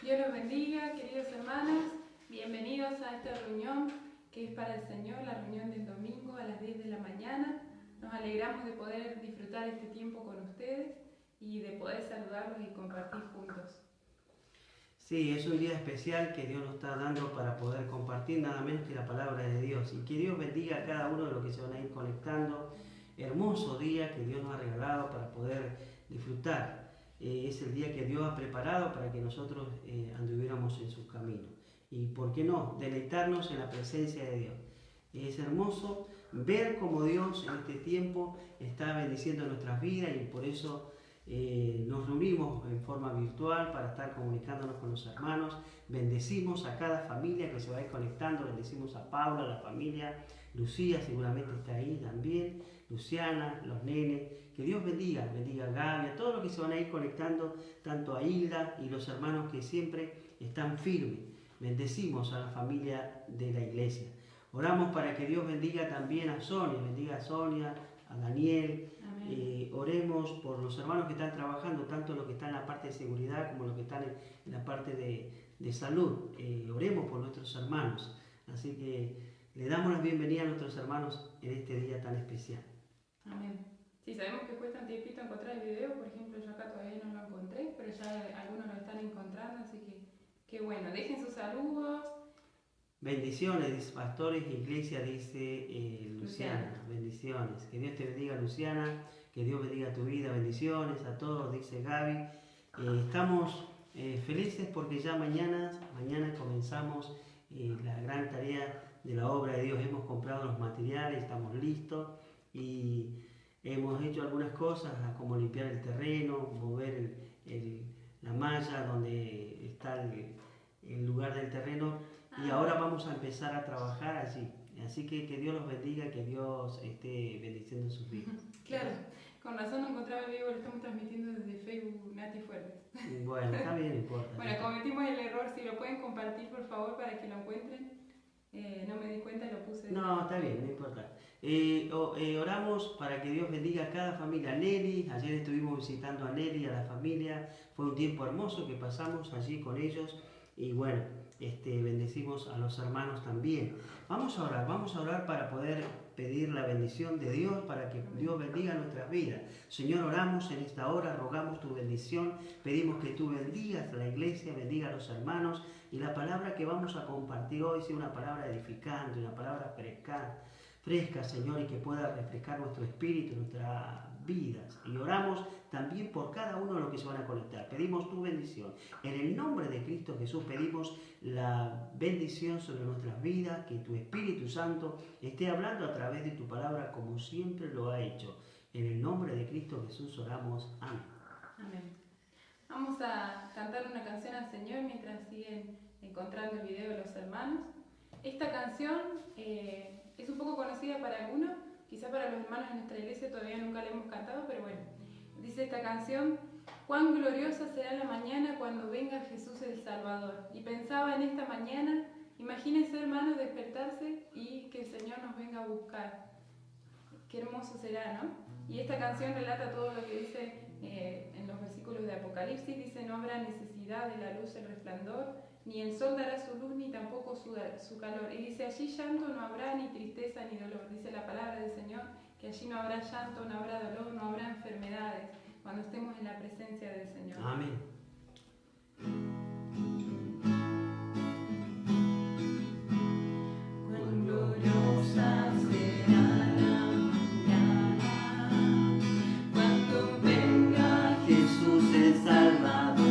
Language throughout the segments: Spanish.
Dios los bendiga, queridos hermanos. Bienvenidos a esta reunión que es para el Señor, la reunión del domingo a las 10 de la mañana. Nos alegramos de poder disfrutar este tiempo con ustedes y de poder saludarlos y compartir juntos. Sí, es un día especial que Dios nos está dando para poder compartir nada menos que la palabra de Dios. Y que Dios bendiga a cada uno de los que se van a ir conectando. Hermoso día que Dios nos ha regalado para poder disfrutar. Es el día que Dios ha preparado para que nosotros anduviéramos en sus caminos. Y por qué no, deleitarnos en la presencia de Dios. Es hermoso ver cómo Dios en este tiempo está bendiciendo nuestras vidas y por eso nos reunimos en forma virtual para estar comunicándonos con los hermanos. Bendecimos a cada familia que se va a ir conectando. Bendecimos a Paula, la familia, Lucía seguramente está ahí también, Luciana, los nenes. Que Dios bendiga a Gaby, a todos los que se van a ir conectando, tanto a Hilda y los hermanos que siempre están firmes. Bendecimos a la familia de la iglesia. Oramos para que Dios bendiga también a Sonia, a Daniel. Oremos por los hermanos que están trabajando, tanto los que están en la parte de seguridad como los que están en la parte de salud. Oremos por nuestros hermanos. Así que le damos la bienvenida a nuestros hermanos en este día tan especial. Amén. Sí, sabemos que cuesta un tiempito encontrar el video, por ejemplo, yo acá todavía no lo encontré, pero ya algunos lo están encontrando, así que qué bueno. Dejen sus saludos. Bendiciones, pastores, iglesia, dice Luciana. Bendiciones. Que Dios te bendiga, Luciana. Que Dios bendiga tu vida. Bendiciones a todos, dice Gaby. Estamos felices porque ya mañana comenzamos la gran tarea de la obra de Dios. Hemos comprado los materiales, estamos listos y hemos hecho algunas cosas como limpiar el terreno, mover la malla donde está el lugar del terreno. Y ahora vamos a empezar a trabajar allí. Así que Dios los bendiga, que Dios esté bendiciendo sus vidas. Claro, con razón no encontraba el video, lo estamos transmitiendo desde Facebook Nati Fuertes. Bueno, está bien, no importa. Bueno, cometimos el error, si lo pueden compartir por favor para que lo encuentren. No me di cuenta y lo puse. No, está bien, no importa. Oramos para que Dios bendiga a cada familia. Nelly, ayer estuvimos visitando a Nelly, a la familia. Fue un tiempo hermoso que pasamos allí con ellos. Y bueno, bendecimos a los hermanos también. Vamos a orar para poder pedir la bendición de Dios, para que Dios bendiga nuestras vidas. Señor, oramos en esta hora, rogamos tu bendición, pedimos que tú bendigas a la iglesia, bendiga a los hermanos, y la palabra que vamos a compartir hoy sea una palabra edificante, una palabra fresca, Señor, y que pueda refrescar nuestro espíritu, nuestras vidas. Y oramos también por cada uno de los que se van a conectar. Pedimos tu bendición. En el nombre de Cristo Jesús pedimos la bendición sobre nuestras vidas, que tu Espíritu Santo esté hablando a través de tu palabra como siempre lo ha hecho. En el nombre de Cristo Jesús oramos. Amén. Amén. Vamos a cantar una canción al Señor mientras siguen encontrando el video de los hermanos. Esta canción es un poco conocida para algunos, quizá para los hermanos de nuestra iglesia todavía nunca la hemos cantado, pero bueno, dice esta canción: cuán gloriosa será la mañana cuando venga Jesús el Salvador. Y pensaba en esta mañana, imagínense hermanos despertarse y que el Señor nos venga a buscar. Qué hermoso será, ¿no? Y esta canción relata todo lo que dice en los versículos de Apocalipsis. Dice: no habrá necesidad de la luz, el resplandor, ni el sol dará su luz, ni tampoco su calor. Y dice: allí llanto no habrá, ni tristeza, ni dolor. Dice la palabra del Señor que allí no habrá llanto, no habrá dolor, no habrá enfermedades, cuando estemos en la presencia del Señor. Amén. Cuán gloriosa será la mañana cuando venga Jesús el Salvador.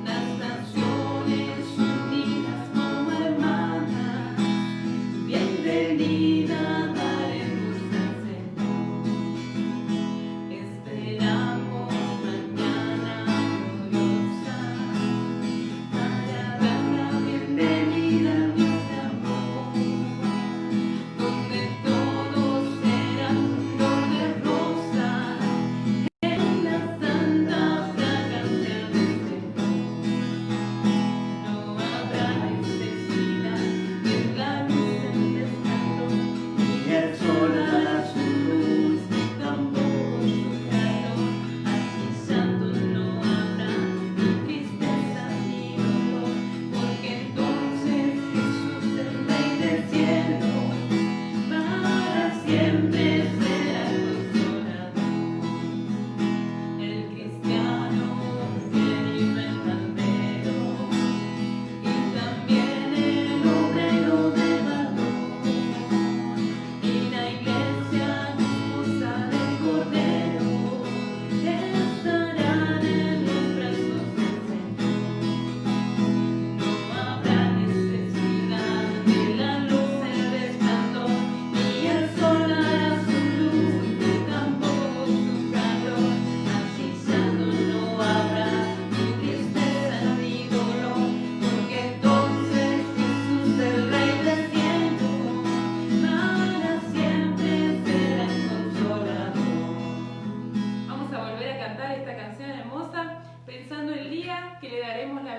las naciones unidas como hermanas, bienvenida daremos al Señor. Esperamos mañana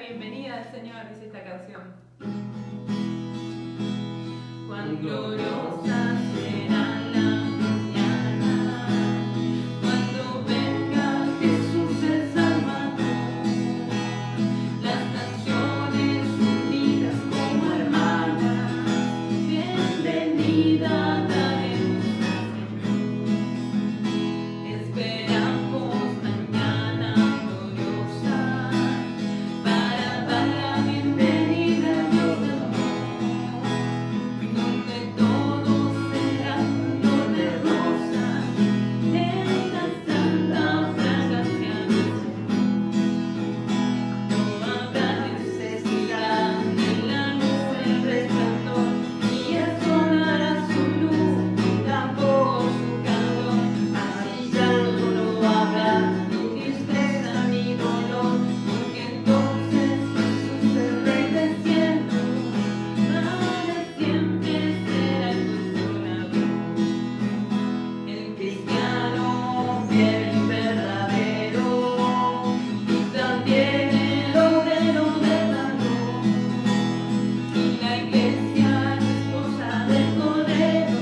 bienvenida al Señor, dice esta canción. Cuán gloriosa será la mañana, cuando venga Jesús el Salvador, las naciones unidas como hermanas, bienvenida daremos al Señor. Esperamos mañana gloriosa, para dar la bienvenida a Dios de amor, donde todo será color de rosa, en la santa fragancia del Señor. No habrá necesidad de la luz del resplandor, ni asonará su luz, ni tampoco su calor. Así ya no habrá ni tristeza ni dolor, porque entonces Jesús el Rey del cielo, para siempre será el consolador. El cristiano fiel y verdadero, y también el obrero del amor, y la iglesia, esposa del Cordero,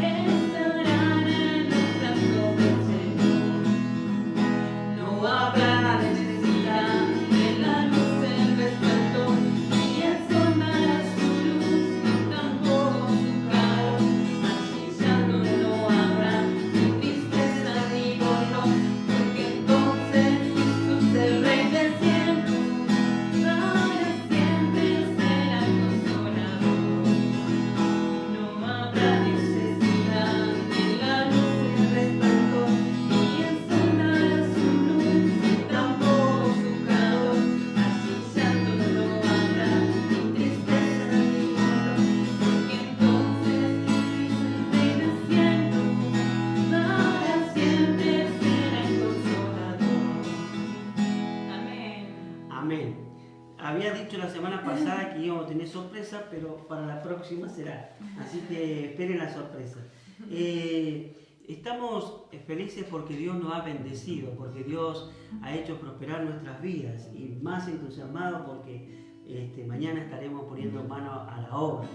estarán en los brazos del Señor. No habrá necesidad de la luz del resplandor, ni asonará su luz, ni tampoco su calor. Así ya no habrá ni tristeza ni dolor, porque entonces Jesús el Rey del cielo, para siempre será el consolador. No habrá necesidad de la luz del resplandor, ni asonará su luz, ni tampoco su calor. Así ya no habrá ni tristeza ni dolor, porque entonces Jesús el Rey del cielo, para siempre será el consolador. Amén. Amén. Había dicho la semana pasada que íbamos a tener sorpresa, pero para la próxima será. Así que esperen la sorpresa. Estamos felices porque Dios nos ha bendecido, porque Dios ha hecho prosperar nuestras vidas, y más entusiasmados porque mañana estaremos poniendo mano a la obra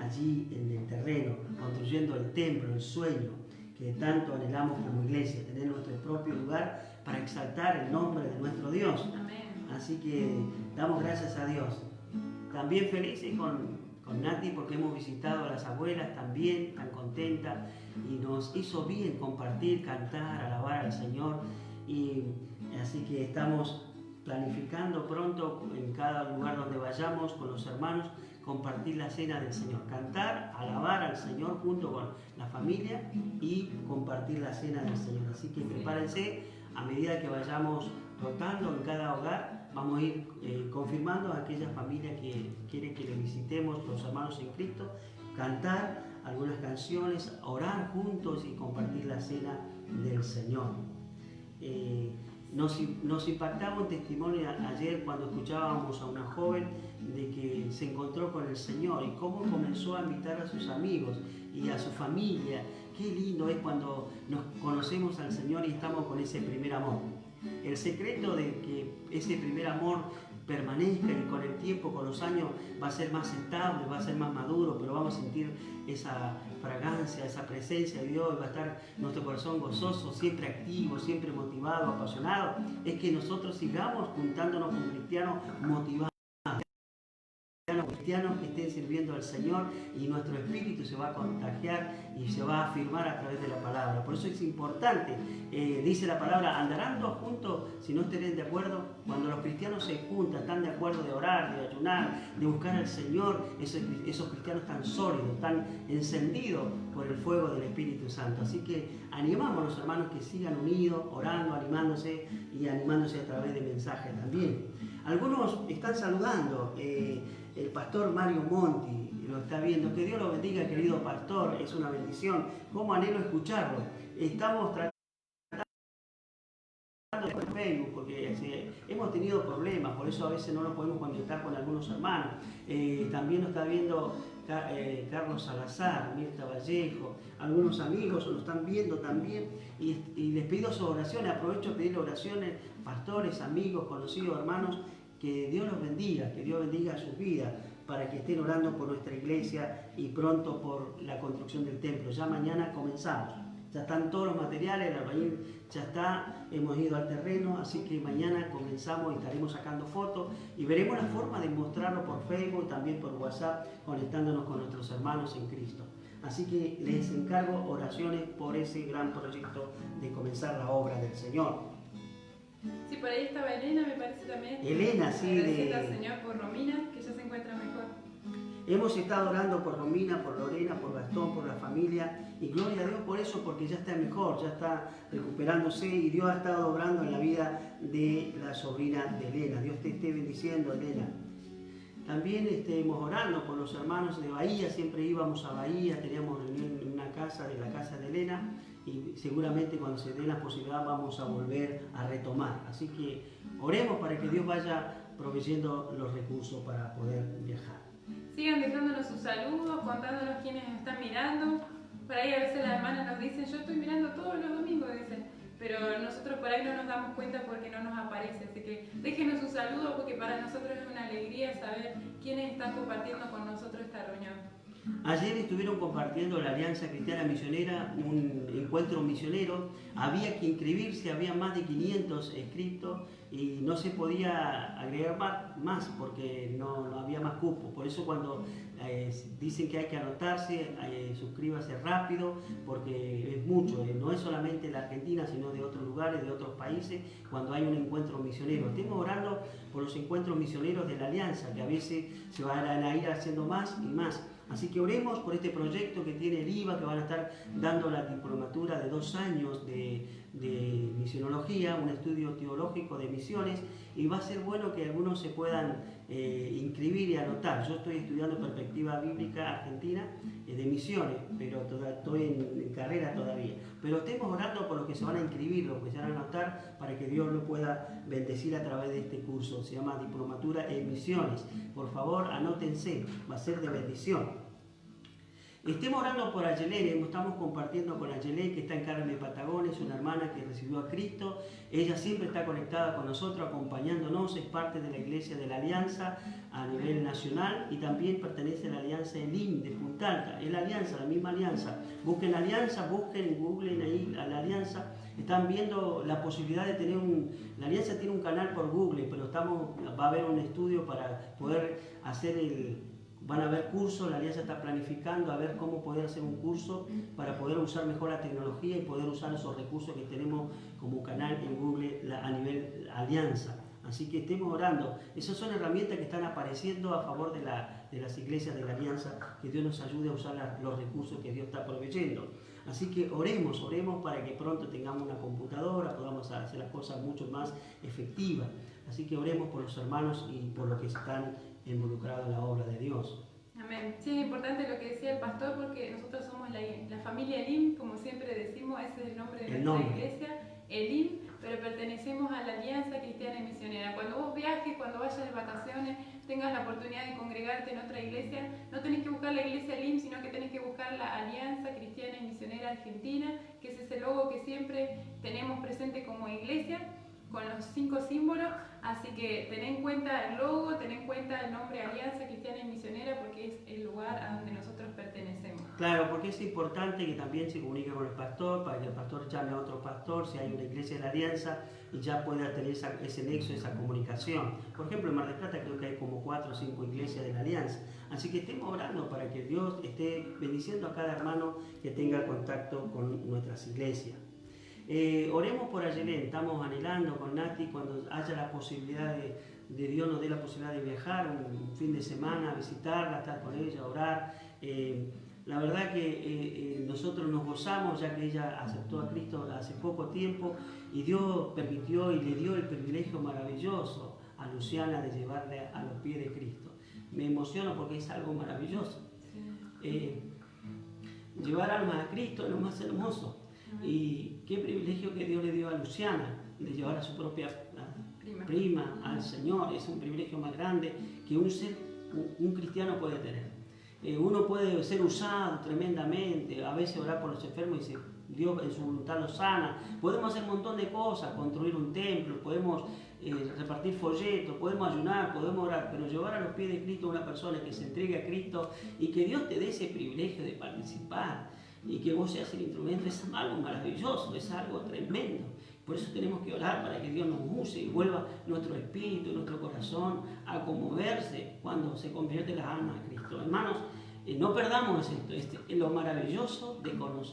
allí en el terreno, construyendo el templo, el sueño que tanto anhelamos como iglesia, tener nuestro propio lugar para exaltar el nombre de nuestro Dios. Amén. Así que damos gracias a Dios. También felices con Nati porque hemos visitado a las abuelas también, tan contentas, y nos hizo bien compartir, cantar, alabar al Señor. Y así que estamos planificando pronto en cada lugar donde vayamos con los hermanos compartir la cena del Señor, cantar, alabar al Señor junto con la familia y compartir la cena del Señor. Así que prepárense, a medida que vayamos rotando en cada hogar, vamos a ir confirmando a aquella familia que quiere que le visitemos, los hermanos en Cristo, cantar algunas canciones, orar juntos y compartir la cena del Señor. Nos impactaba un testimonio ayer cuando escuchábamos a una joven de que se encontró con el Señor y cómo comenzó a invitar a sus amigos y a su familia. Qué lindo es cuando nos conocemos al Señor y estamos con ese primer amor. El secreto de que ese primer amor permanezca y con el tiempo, con los años, va a ser más estable, va a ser más maduro, pero vamos a sentir esa fragancia, esa presencia de Dios, va a estar nuestro corazón gozoso, siempre activo, siempre motivado, apasionado. Es que nosotros sigamos juntándonos con cristianos motivados, cristianos que estén sirviendo al Señor, y nuestro espíritu se va a contagiar y se va a afirmar a través de la palabra. Por eso es importante, dice la palabra, andarán dos juntos si no estén de acuerdo. Cuando los cristianos se juntan, están de acuerdo de orar, de ayunar, de buscar al Señor, esos cristianos tan sólidos, tan encendidos por el fuego del Espíritu Santo. Así que animamos a los hermanos que sigan unidos, orando, animándose y animándose a través de mensajes también. Algunos están saludando. El pastor Mario Monti lo está viendo. Que Dios lo bendiga, querido pastor. Es una bendición. Cómo anhelo escucharlo. Estamos tratando de Facebook porque hemos tenido problemas, por eso a veces no nos podemos conectar con algunos hermanos. También nos está viendo Carlos Salazar, Mirta Vallejo, algunos amigos lo están viendo también, y les pido su oración. Aprovecho a pedirle oraciones, pastores, amigos, conocidos, hermanos, que Dios los bendiga, que Dios bendiga sus vidas, para que estén orando por nuestra iglesia y pronto por la construcción del templo. Ya mañana comenzamos. Ya están todos los materiales, el albañil ya está, hemos ido al terreno, así que mañana comenzamos y estaremos sacando fotos y veremos la forma de mostrarlo por Facebook, también por WhatsApp, conectándonos con nuestros hermanos en Cristo. Así que les encargo oraciones por ese gran proyecto de comenzar la obra del Señor. Sí, por ahí estaba Elena, me parece también. Elena, sí. Agradeciendo al Señor por Romina, que ya se encuentra mejor. Hemos estado orando por Romina, por Lorena, por Gastón, por la familia, y gloria a Dios por eso, porque ya está mejor, ya está recuperándose, y Dios ha estado obrando en la vida de la sobrina de Elena. Dios te esté bendiciendo, Elena. También estemos orando por los hermanos de Bahía, siempre íbamos a Bahía, teníamos reunión en una casa, de la casa de Elena, y seguramente cuando se dé la posibilidad vamos a volver a retomar. Así que oremos para que Dios vaya proveyendo los recursos para poder viajar. Sigan dejándonos sus saludos, contándonos quiénes están mirando. Por ahí a veces las hermanas nos dicen, yo estoy mirando todos los domingos, dicen, pero nosotros por ahí no nos damos cuenta porque no nos aparece. Así que déjenos sus saludos porque para nosotros es una alegría saber quiénes están compartiendo con nosotros esta reunión. Ayer estuvieron compartiendo la Alianza Cristiana Misionera, un encuentro misionero. Había que inscribirse, había más de 500 inscritos y no se podía agregar más porque no había más cupo. Por eso cuando dicen que hay que anotarse, suscríbase rápido porque es mucho. No es solamente la Argentina, sino de otros lugares, de otros países, cuando hay un encuentro misionero. Estemos orando por los encuentros misioneros de la Alianza, que a veces se van a ir haciendo más y más. Así que oremos por este proyecto que tiene el IVA, que van a estar dando la diplomatura de 2 años de misionología, un estudio teológico de misiones, y va a ser bueno que algunos se puedan inscribir y anotar. Yo estoy estudiando perspectiva bíblica argentina de misiones, pero estoy en carrera todavía. Pero estemos orando por los que se van a inscribir, los que se van a anotar, para que Dios lo pueda bendecir a través de este curso. Se llama Diplomatura en Misiones. Por favor, anótense, va a ser de bendición. Estemos orando por Ayelén, estamos compartiendo con Ayelén, que está en Carmen, Patagones, una hermana que recibió a Cristo. Ella siempre está conectada con nosotros, acompañándonos, es parte de la Iglesia de la Alianza a nivel nacional y también pertenece a la Alianza Elim de Punta Alta. Es la Alianza, la misma Alianza. Busquen la Alianza, busquen, googlen ahí a la Alianza. Están viendo la posibilidad de tener la Alianza tiene un canal por Google, pero va a haber un estudio para poder hacer van a haber cursos, la Alianza está planificando a ver cómo poder hacer un curso para poder usar mejor la tecnología y poder usar esos recursos que tenemos como canal en Google a nivel Alianza. Así que estemos orando. Esas son herramientas que están apareciendo a favor de las iglesias de la Alianza, que Dios nos ayude a usar los recursos que Dios está proveyendo. Así que oremos para que pronto tengamos una computadora, podamos hacer las cosas mucho más efectivas. Así que oremos por los hermanos y por los que están involucrados en la obra de Dios. Amén. Sí, es importante lo que decía el pastor porque nosotros somos la familia Elim, como siempre decimos, ese es el nombre de nuestra iglesia, Elim, pero pertenecemos a la Alianza Cristiana y Misionera. Cuando vos viajes, cuando vayas de vacaciones, tengas la oportunidad de congregarte en otra iglesia, no tenés que buscar la iglesia Elim, sino que tenés que buscar la Alianza Cristiana y Misionera Argentina, que es ese logo que siempre tenemos presente como iglesia, con los 5 símbolos. Así que ten en cuenta el logo, ten en cuenta el nombre Alianza Cristiana y Misionera, porque es el lugar a donde nosotros pertenecemos. Claro, porque es importante que también se comunique con el pastor, para que el pastor llame a otro pastor, si hay una iglesia de la Alianza, y ya pueda tener ese nexo, esa comunicación. Por ejemplo, en Mar del Plata creo que hay como 4 o 5 iglesias de la Alianza. Así que estemos orando para que Dios esté bendiciendo a cada hermano que tenga contacto con nuestras iglesias. Oremos por Ayelén, estamos anhelando con Nati cuando haya la posibilidad de Dios nos dé la posibilidad de viajar un fin de semana, visitarla, estar con ella, orar. La verdad que nosotros nos gozamos ya que ella aceptó a Cristo hace poco tiempo y Dios permitió y le dio el privilegio maravilloso a Luciana de llevarle a los pies de Cristo. Me emociono porque es algo maravilloso. Llevar almas a Cristo es lo más hermoso. Y qué privilegio que Dios le dio a Luciana de llevar a su propia prima al Señor. Es un privilegio más grande que un cristiano puede tener. Uno puede ser usado tremendamente, a veces orar por los enfermos y Dios en su voluntad los sana. Podemos hacer un montón de cosas, construir un templo, podemos repartir folletos, podemos ayunar, podemos orar, pero llevar a los pies de Cristo a una persona que se entregue a Cristo y que Dios te dé ese privilegio de participar y que vos seas el instrumento, es algo maravilloso, es algo tremendo. Por eso tenemos que orar para que Dios nos use y vuelva nuestro espíritu, nuestro corazón a conmoverse cuando se convierte las almas a Cristo. Hermanos, no perdamos lo maravilloso de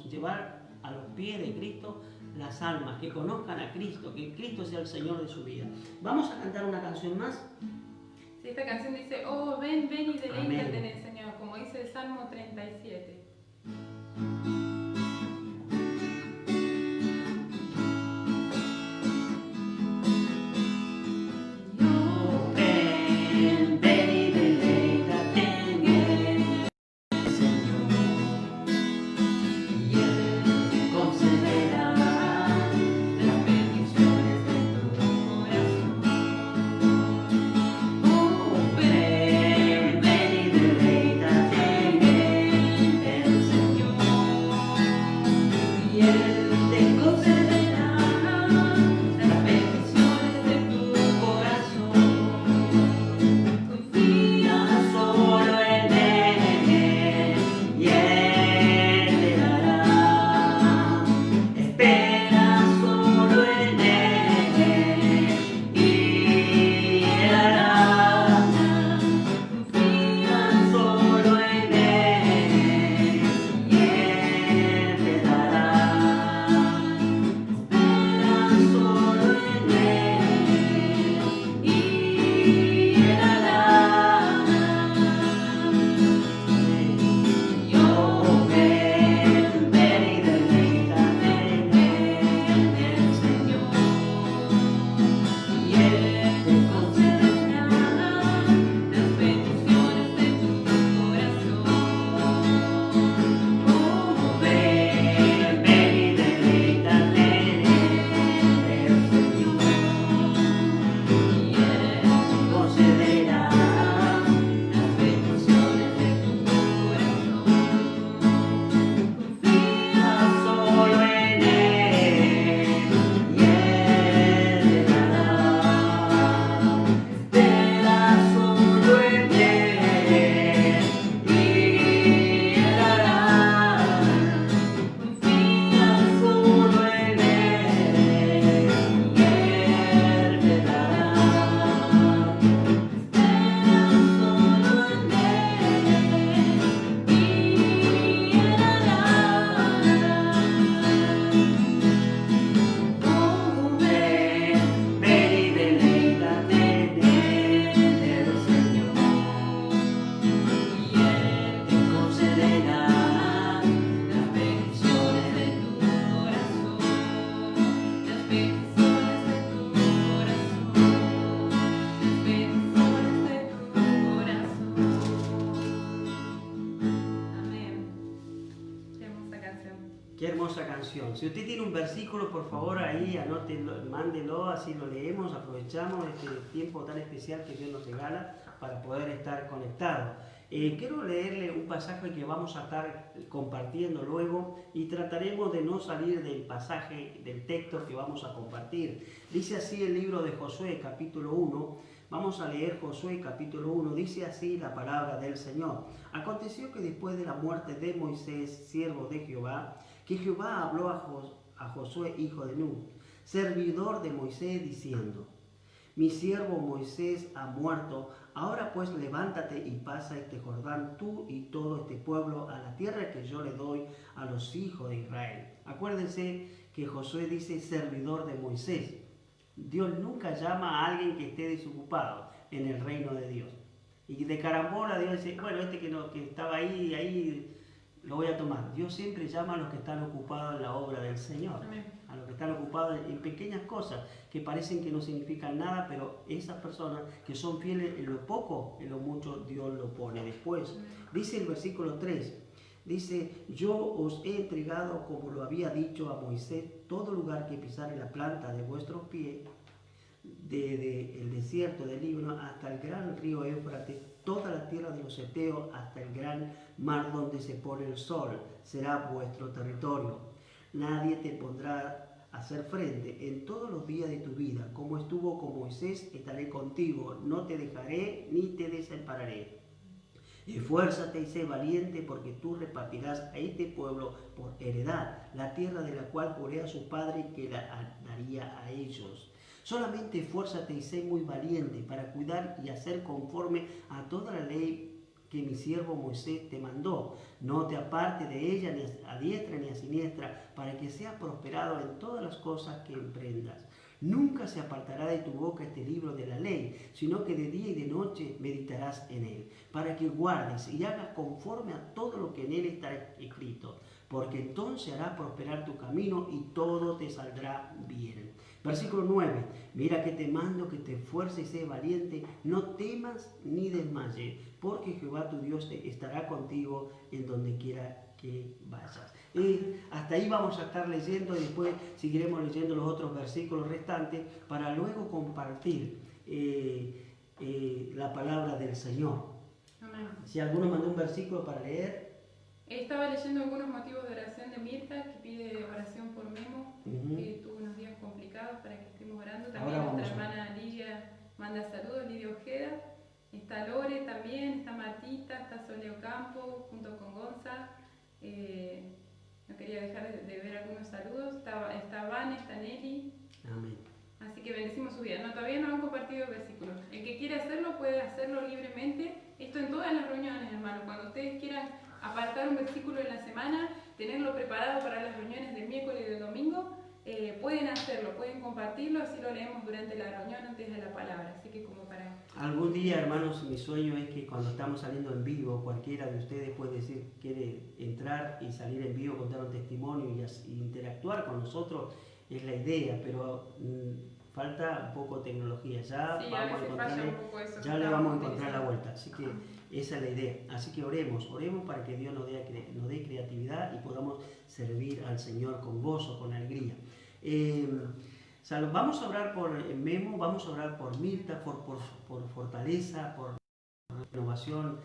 llevar a los pies de Cristo las almas, que conozcan a Cristo, que Cristo sea el Señor de su vida. Vamos a cantar una canción más. Sí, esta canción dice, oh, ven, ven y deleítate en el Señor, como dice el Salmo 37. Qué hermosa canción. Si usted tiene un versículo, por favor, ahí anótelo, mándelo, así lo leemos, aprovechamos este tiempo tan especial que Dios nos regala para poder estar conectados. Quiero leerle un pasaje que vamos a estar compartiendo luego y trataremos de no salir del pasaje, del texto que vamos a compartir. Dice así el libro de Josué, capítulo 1. Vamos a leer Josué, capítulo 1. Dice así la palabra del Señor. Aconteció que después de la muerte de Moisés, siervo de Jehová, que Jehová habló a Josué, hijo de Nun, servidor de Moisés, diciendo: Mi siervo Moisés ha muerto, ahora pues levántate y pasa este Jordán, tú y todo este pueblo, a la tierra que yo le doy a los hijos de Israel. Acuérdense que Josué dice servidor de Moisés. Dios nunca llama a alguien que esté desocupado en el reino de Dios. Y de carambola Dios dice, bueno, este que estaba ahí lo voy a tomar. Dios siempre llama a los que están ocupados en la obra del Señor. Amén. A los que están ocupados en pequeñas cosas que parecen que no significan nada, pero esas personas que son fieles en lo poco, en lo mucho, Dios lo pone después. Amén. Dice el versículo 3, dice: Yo os he entregado, como lo había dicho a Moisés, todo lugar que pisare la planta de vuestros pies, desde el desierto del Líbano hasta el gran río Éufrates, toda la tierra de los heteos hasta el gran mar donde se pone el sol, será vuestro territorio. Nadie te podrá hacer frente en todos los días de tu vida. Como estuvo con Moisés, estaré contigo. No te dejaré ni te desampararé. Esfuérzate y sé valiente, porque tú repartirás a este pueblo por heredad la tierra de la cual juré a su padre que la daría a ellos. Solamente esfuérzate y sé muy valiente para cuidar y hacer conforme a toda la ley que mi siervo Moisés te mandó. No te aparte de ella ni a diestra ni a siniestra, para que seas prosperado en todas las cosas que emprendas. Nunca se apartará de tu boca este libro de la ley, sino que de día y de noche meditarás en él, para que guardes y hagas conforme a todo lo que en él está escrito, porque entonces hará prosperar tu camino y todo te saldrá bien. Versículo 9. Mira que te mando que te esfuerces y sé valiente, no temas ni desmayes, porque Jehová tu Dios estará contigo en donde quiera que vayas. Hasta ahí vamos a estar leyendo y después seguiremos leyendo los otros versículos restantes para luego compartir la palabra del Señor. Amén. Si alguno mandó un versículo para leer. Estaba leyendo algunos motivos de oración de Mirta, que pide oración por Memo, que tuvo unos días complicados para que estemos orando. También nuestra hermana Lidia manda saludos, Lidia Ojeda. Está Lore también, está Martita, está Sole Ocampo, junto con Gonza. No quería dejar de ver algunos saludos. Está Van, está Nelly. Amén. Así que bendecimos su vida. No, todavía no han compartido versículos. El que quiera hacerlo puede hacerlo libremente. Esto en todas las reuniones, hermano. Cuando ustedes quieran apartar un versículo en la semana, tenerlo preparado para las reuniones del miércoles y del domingo, pueden hacerlo, pueden compartirlo, así lo leemos durante la reunión antes de la palabra. Así que como para... Algún día, hermanos, mi sueño es que cuando estamos saliendo en vivo, cualquiera de ustedes puede decir, quiere entrar y salir en vivo, contar un testimonio y interactuar con nosotros, es la idea, pero falta un poco de tecnología. Ya sí, vamos a encontrarle, un poco eso, ya le vamos a encontrar la vuelta. Así que esa es la idea. Así que oremos para que Dios nos dé creatividad y podamos servir al Señor con gozo, con alegría. Vamos a orar por Memo, vamos a orar por Mirta, por fortaleza, por renovación,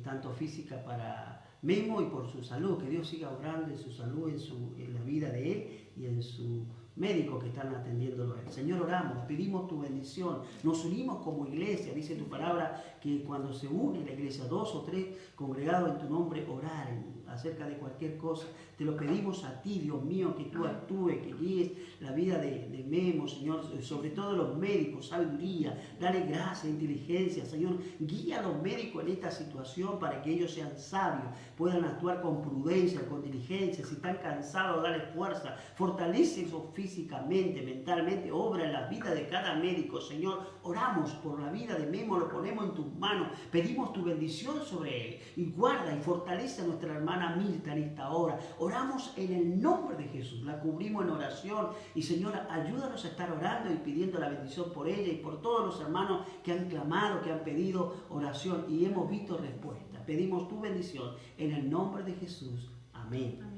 tanto física para Memo y por su salud, que Dios siga obrando en su salud, en la vida de él y en su médico que están atendiéndolo a él. Señor, oramos, pedimos tu bendición, nos unimos como iglesia, dice tu palabra que cuando se une la iglesia, 2 o 3 congregados en tu nombre, orar acerca de cualquier cosa, te lo pedimos a ti, Dios mío, que tú actúes, que guíes la vida de Memo, Señor, sobre todo los médicos, sabiduría, dale gracia, inteligencia, Señor, guía a los médicos en esta situación para que ellos sean sabios, puedan actuar con prudencia, con diligencia, si están cansados, dale fuerza, fortalecelos físicamente, mentalmente, obra en la vida de cada médico, Señor, oramos por la vida de Memo, lo ponemos en tus manos, pedimos tu bendición sobre él, y guarda y fortalece a nuestra hermana Mirta en esta hora, oramos en el nombre de Jesús, la cubrimos en oración, y Señor, ayúdanos a estar orando y pidiendo la bendición por ella y por todos los hermanos que han clamado, que han pedido oración, y hemos visto respuesta, pedimos tu bendición en el nombre de Jesús, amén. Amén.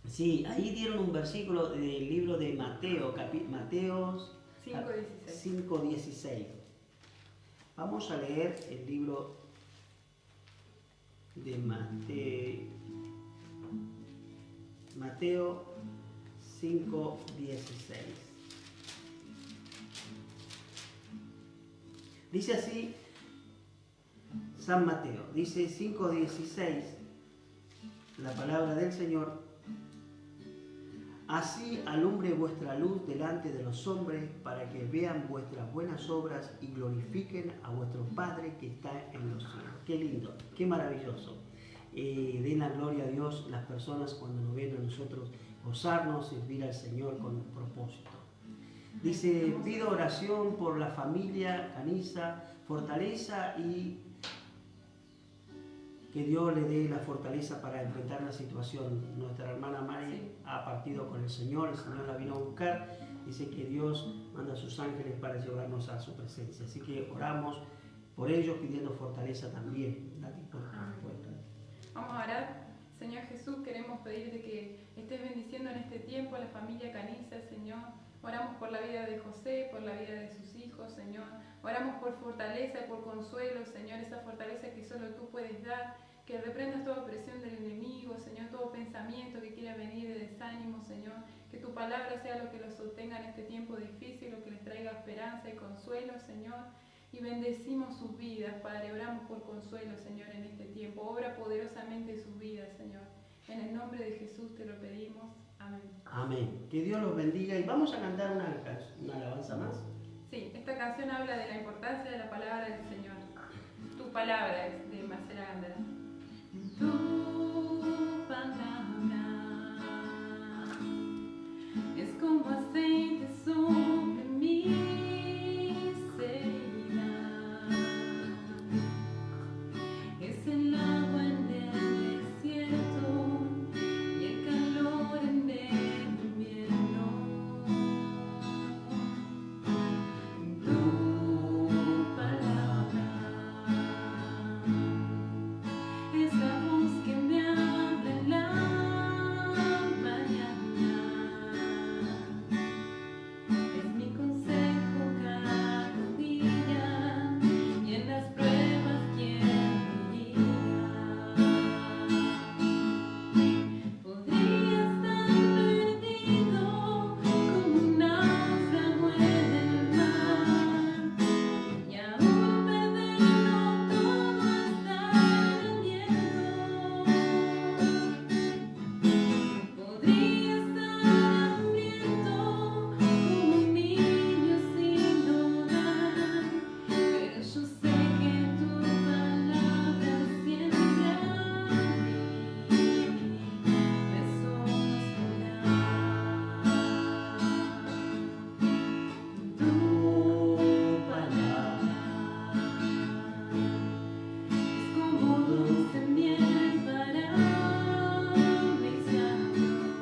Sí, ahí dieron un versículo del libro de Mateo, Mateo 5:16. Vamos a leer el libro de Mateo 5:16. Dice así San Mateo, dice 5:16, la palabra del Señor. Así alumbre vuestra luz delante de los hombres, para que vean vuestras buenas obras y glorifiquen a vuestro Padre que está en los cielos. Qué lindo, qué maravilloso. Den la gloria a Dios las personas cuando nos ven a nosotros gozarnos, servir al Señor con un propósito. Dice, pido oración por la familia Caniza, fortaleza y que Dios le dé la fortaleza para enfrentar la situación. Nuestra hermana Mari ha partido con el Señor la vino a buscar. Dice que Dios manda a sus ángeles para llevarnos a su presencia. Así que oramos por ellos pidiendo fortaleza también. Vamos a orar. Señor Jesús, queremos pedirte que estés bendiciendo en este tiempo a la familia Caniza, Señor. Oramos por la vida de José, por la vida de sus hijos, Señor. Oramos por fortaleza y por consuelo, Señor, esa fortaleza que solo tú puedes dar. que reprendas toda opresión del enemigo, Señor, todo pensamiento que quiera venir de desánimo, Señor, que tu palabra sea lo que los sostenga en este tiempo difícil, lo que les traiga esperanza y consuelo, Señor, y bendecimos sus vidas, Padre, oramos por consuelo, Señor, en este tiempo, obra poderosamente sus vidas, Señor, en el nombre de Jesús te lo pedimos, amén. Amén. Que Dios los bendiga y vamos a cantar una alabanza más. Sí, esta canción habla de la importancia de la palabra del Señor. Tu palabra es de Marcela Gándara. Tu palabra es como aceite sobre mis heridas, es el agua en el desierto y el calor en el invierno. Tu palabra es la voz que me habla en la mañana, es mi consejo cada día y en las pruebas quien me guía. Podría estar perdido como un náufrago en el mar y aún perderlo todo hasta el aliento. Podría estar hambriento como un niño sin hogar, pero yo sé que tu palabra siempre a mí me sostendrá. Tu palabra es como dulce miel para mis labios,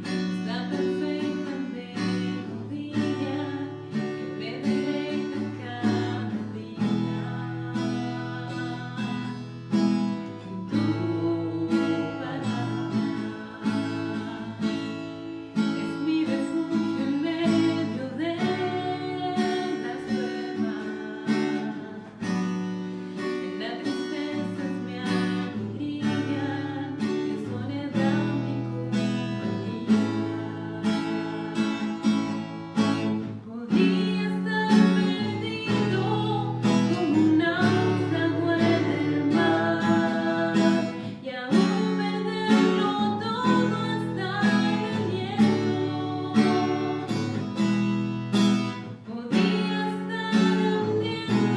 es la perfecta melodía que me deleita cada día. Tu palabra es mi refugio en medio de las pruebas, en la tristeza es mi alegría, en soledad mi compañía. Podría estar perdido como un náufrago en el mar y aún perderlo todo hasta el aliento. Podría estar hundiendo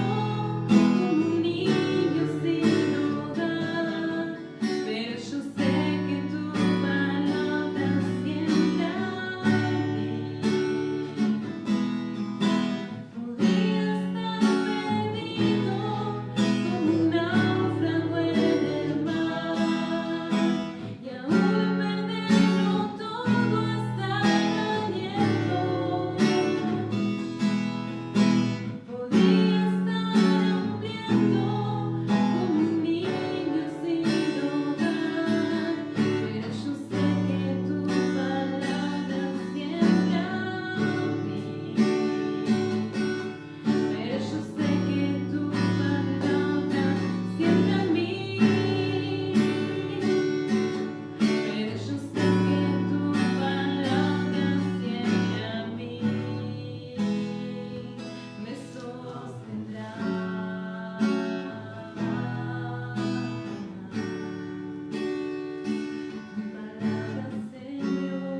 como un niño sin hogar, pero yo sé que tu palabra siempre a mí. Podría estar perdido como un náufrago en el mar y aún perderlo todo hasta el aliento. Podría estar hambriento como un niño sin hogar, pero yo sé que tu palabra siempre a mí. Pero yo sé que tu palabra siempre a mí. Pero yo sé que tu palabra siempre a mí me sostendrá. Tu palabra, Señor.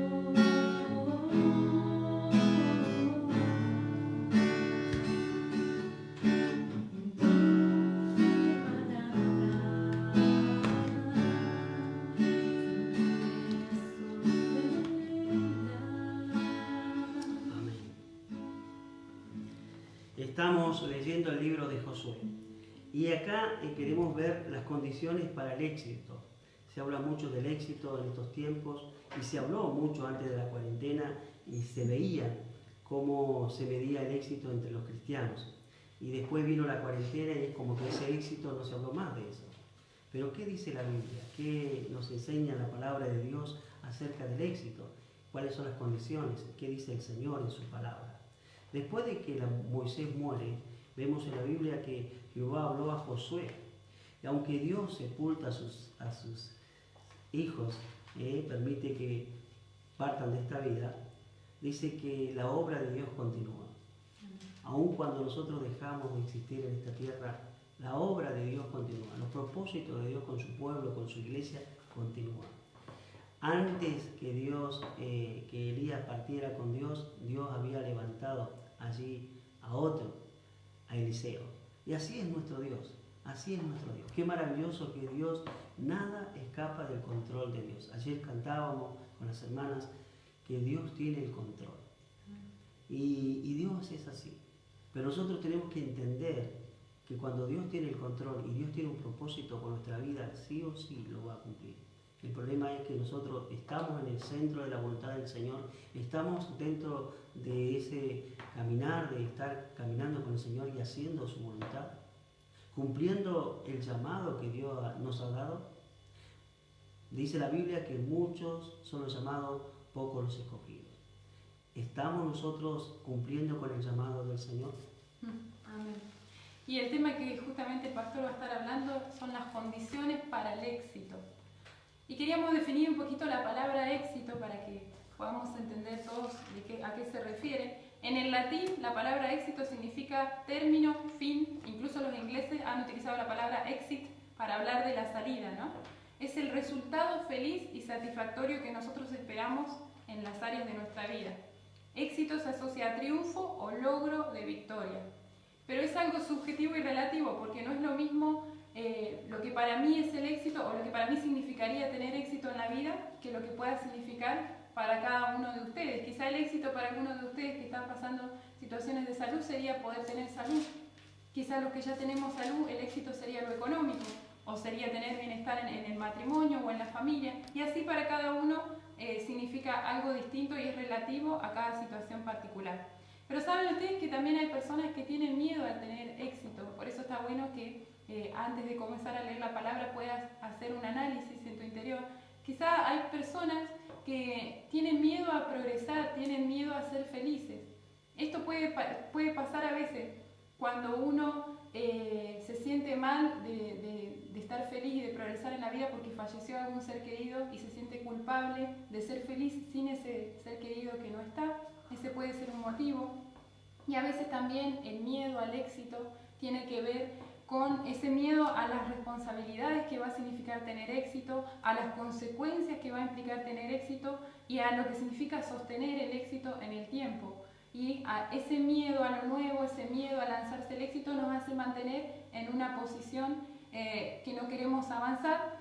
Amén. Estamos leyendo el libro de Josué y acá queremos ver las condiciones para el éxito. Se habla mucho del éxito en estos tiempos y se habló mucho antes de la cuarentena y se veía cómo se medía el éxito entre los cristianos. Y después vino la cuarentena y es como que ese éxito no se habló más de eso. Pero ¿qué dice la Biblia? ¿Qué nos enseña la palabra de Dios acerca del éxito? ¿Cuáles son las condiciones? ¿Qué dice el Señor en su palabra? Después de que Moisés muere, vemos en la Biblia que Jehová habló a Josué Y aunque Dios sepulta a sus hijos, permite que partan de esta vida, dice que la obra de Dios continúa. Aun cuando nosotros dejamos de existir en esta tierra, la obra de Dios continúa. Los propósitos de Dios con su pueblo, con su iglesia, continúan. Antes que que Elías partiera con Dios, Dios había levantado allí a otro, a Eliseo. Y así es nuestro Dios. Así es nuestro Dios. Qué maravilloso que Dios, nada escapa del control de Dios. Ayer cantábamos con las hermanas que Dios tiene el control. Y Dios es así. Pero nosotros tenemos que entender que cuando Dios tiene el control y Dios tiene un propósito con nuestra vida, sí o sí lo va a cumplir. El problema es que nosotros estamos en el centro de la voluntad del Señor, estamos dentro de ese caminar, de estar caminando con el Señor y haciendo su voluntad, cumpliendo el llamado que Dios nos ha dado. Dice la Biblia que muchos son los llamados, pocos los escogidos. ¿Estamos nosotros cumpliendo con el llamado del Señor? Amén. Y el tema que justamente el pastor va a estar hablando son las condiciones para el éxito. Y queríamos definir un poquito la palabra éxito para que podamos entender todos a qué se refiere. En el latín, la palabra éxito significa término, fin. Incluso los ingleses han utilizado la palabra exit para hablar de la salida, ¿no? Es el resultado feliz y satisfactorio que nosotros esperamos en las áreas de nuestra vida. Éxito se asocia a triunfo o logro de victoria. Pero es algo subjetivo y relativo, porque no es lo mismo lo que para mí es el éxito o lo que para mí significaría tener éxito en la vida que lo que pueda significar para cada uno de ustedes. Quizá el éxito para algunos de ustedes que están pasando situaciones de salud sería poder tener salud. Quizá los que ya tenemos salud, el éxito sería lo económico, o sería tener bienestar en el matrimonio o en la familia. Y así para cada uno significa algo distinto y es relativo a cada situación particular. Pero saben ustedes que también hay personas que tienen miedo a tener éxito. Por eso está bueno que antes de comenzar a leer la palabra puedas hacer un análisis en tu interior. Quizá hay personas que tienen miedo a progresar, tienen miedo a ser felices. Esto puede pasar a veces cuando uno se siente mal de estar feliz y de progresar en la vida porque falleció algún ser querido y se siente culpable de ser feliz sin ese ser querido que no está. Ese puede ser un motivo. Y a veces también el miedo al éxito tiene que ver con ese miedo a las responsabilidades que va a significar tener éxito, a las consecuencias que va a implicar tener éxito y a lo que significa sostener el éxito en el tiempo. Y a ese miedo a lo nuevo, ese miedo a lanzarse el éxito nos hace mantener en una posición que no queremos avanzar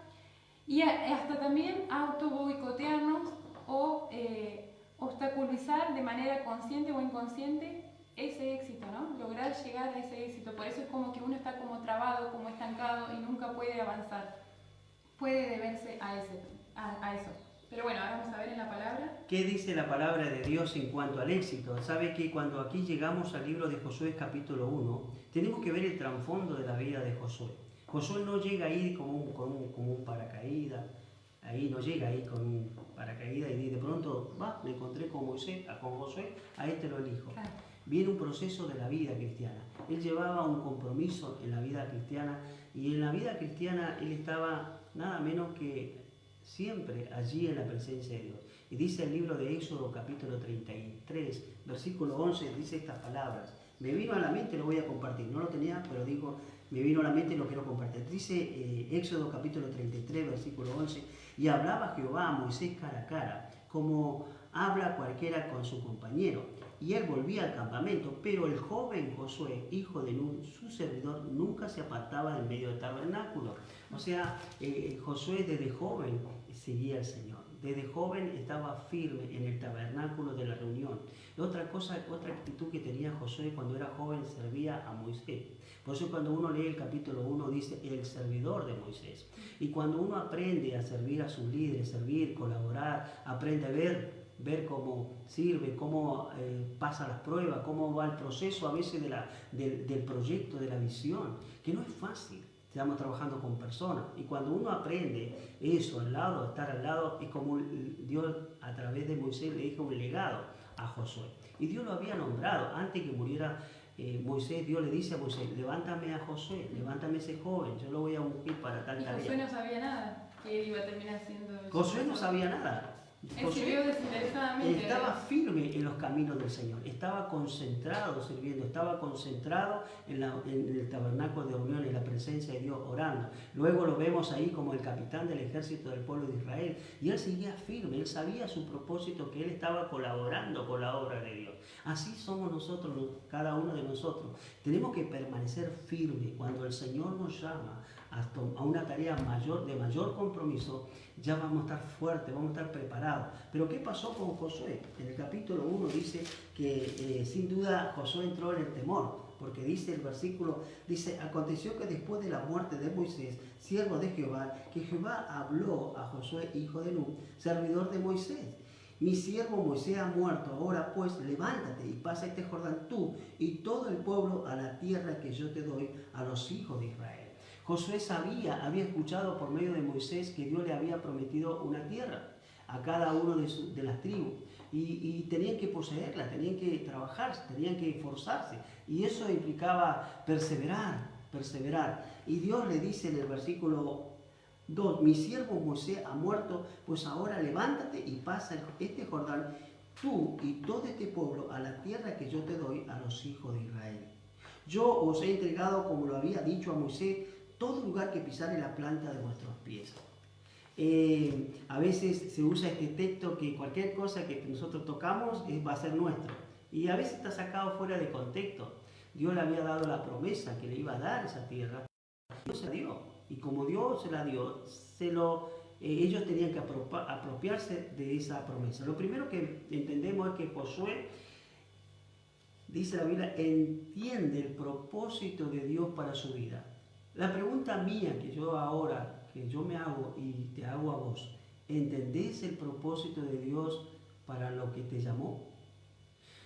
y hasta también auto boicotearnos o obstaculizar de manera consciente o inconsciente ese éxito, ¿no? Lograr llegar a ese éxito. Por eso es como que uno está como trabado, como estancado y nunca puede avanzar. Puede deberse a eso. Pero bueno, ahora vamos a ver en la palabra. ¿Qué dice la palabra de Dios en cuanto al éxito? Sabe que cuando aquí llegamos al libro de Josué capítulo 1, tenemos que ver el trasfondo de la vida de Josué. Josué no llega ahí como un paracaídas, ahí no llega ahí con un paracaídas y de pronto, me encontré con Josué, a este lo elijo. Claro. Viene un proceso de la vida cristiana. Él llevaba un compromiso en la vida cristiana y en la vida cristiana él estaba nada menos que siempre allí en la presencia de Dios. Y dice el libro de Éxodo capítulo 33, versículo 11, dice estas palabras. Me vino a la mente, lo voy a compartir. No lo tenía, pero digo, me vino a la mente y lo quiero compartir. Dice Éxodo capítulo 33, versículo 11. Y hablaba Jehová a Moisés cara a cara, como habla cualquiera con su compañero. Y él volvía al campamento, pero el joven Josué, hijo de Nun, su servidor, nunca se apartaba del medio del tabernáculo. O sea, Josué desde joven seguía al Señor. Desde joven estaba firme en el tabernáculo de la reunión. Otra actitud que tenía Josué cuando era joven, servía a Moisés. Por eso cuando uno lee el capítulo 1 dice el servidor de Moisés. Y cuando uno aprende a servir a sus líderes, servir, colaborar, aprende a ver cómo sirve, cómo pasa las pruebas, cómo va el proceso a veces del proyecto, de la visión, que no es fácil. Estamos trabajando con personas y cuando uno aprende eso estar al lado, es como Dios a través de Moisés le deja un legado a Josué. Y Dios lo había nombrado antes que muriera Dios le dice a Moisés, levántame a Josué, levántame a ese joven, yo lo voy a ungir para tal tarea. Y Josué no sabía nada, que él iba a terminar siendo... Josué no sabía nada. Él sirvió desinteresadamente. Estaba firme en los caminos del Señor, estaba concentrado sirviendo, estaba concentrado en el tabernáculo de reunión, en la presencia de Dios, orando. Luego lo vemos ahí como el capitán del ejército del pueblo de Israel, y él seguía firme, él sabía su propósito, que él estaba colaborando con la obra de Dios. Así somos nosotros, cada uno de nosotros. Tenemos que permanecer firmes cuando el Señor nos llama a una tarea de mayor compromiso. Ya vamos a estar fuertes, vamos a estar preparados. Pero ¿qué pasó con Josué? En el capítulo 1 dice que sin duda Josué entró en el temor, porque dice el versículo, dice, aconteció que después de la muerte de Moisés, siervo de Jehová, que Jehová habló a Josué, hijo de Nun, servidor de Moisés. Mi siervo Moisés ha muerto, ahora pues levántate y pasa este Jordán tú y todo el pueblo a la tierra que yo te doy a los hijos de Israel. Josué había escuchado por medio de Moisés que Dios le había prometido una tierra a cada uno de las tribus y tenían que poseerla, tenían que trabajar, tenían que esforzarse, y eso implicaba perseverar. Y Dios le dice en el versículo 2, mi siervo Moisés ha muerto, pues ahora levántate y pasa este Jordán tú y todo este pueblo a la tierra que yo te doy a los hijos de Israel. Yo os he entregado, como lo había dicho a Moisés, todo lugar que pisare la planta de vuestros pies. A veces se usa este texto que cualquier cosa que nosotros tocamos va a ser nuestro. Y a veces está sacado fuera de contexto. Dios le había dado la promesa que le iba a dar esa tierra. Dios se la dio. Y como Dios se la dio, ellos tenían que apropiarse de esa promesa. Lo primero que entendemos es que Josué, dice la Biblia, entiende el propósito de Dios para su vida. La pregunta mía que yo me hago y te hago a vos, ¿entendés el propósito de Dios para lo que te llamó?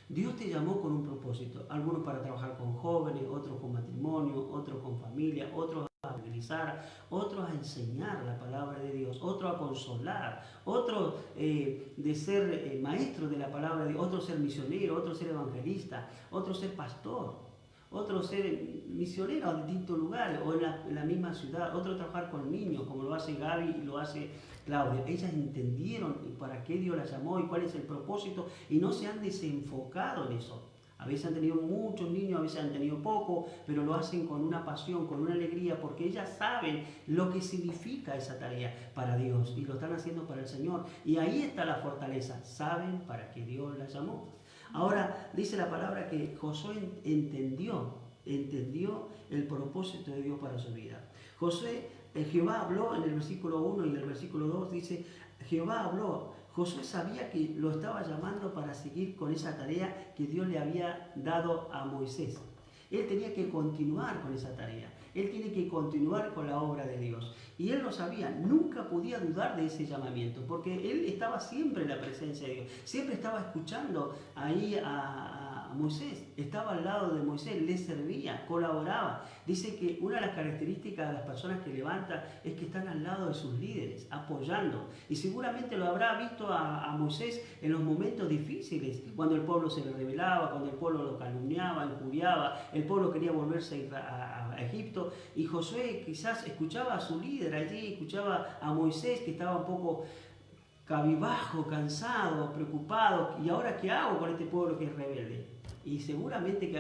Dios te llamó con un propósito, algunos para trabajar con jóvenes, otros con matrimonio, otros con familia, otros a evangelizar, otros a enseñar la palabra de Dios, otros a consolar, otros de ser maestros de la palabra de Dios, otros ser misionero, otros ser evangelista, otros ser pastor, otros ser misioneros en distintos lugares o en la misma ciudad, otros trabajar con niños, como lo hace Gaby y lo hace Claudia. Ellas entendieron para qué Dios las llamó y cuál es el propósito y no se han desenfocado en eso. A veces han tenido muchos niños, a veces han tenido poco, pero lo hacen con una pasión, con una alegría, porque ellas saben lo que significa esa tarea para Dios y lo están haciendo para el Señor. Y ahí está la fortaleza, saben para qué Dios las llamó. Ahora dice la palabra que Josué entendió el propósito de Dios para su vida. Jehová habló en el versículo 1 y en el versículo 2 dice, Jehová habló. Josué sabía que lo estaba llamando para seguir con esa tarea que Dios le había dado a Moisés. Él tenía que continuar con esa tarea. Él tiene que continuar con la obra de Dios. Y él lo sabía, nunca podía dudar de ese llamamiento, porque él estaba siempre en la presencia de Dios. Siempre estaba escuchando ahí a Moisés, estaba al lado de Moisés, le servía, colaboraba. Dice que una de las características de las personas que levantan es que están al lado de sus líderes, apoyando. Y seguramente lo habrá visto a Moisés en los momentos difíciles, cuando el pueblo se le rebelaba, cuando el pueblo lo calumniaba, injuriaba, el pueblo quería volverse a Egipto. Y Josué quizás escuchaba a su líder allí, escuchaba a Moisés que estaba un poco cabizbajo, cansado, preocupado. ¿Y ahora qué hago con este pueblo que es rebelde? Y seguramente que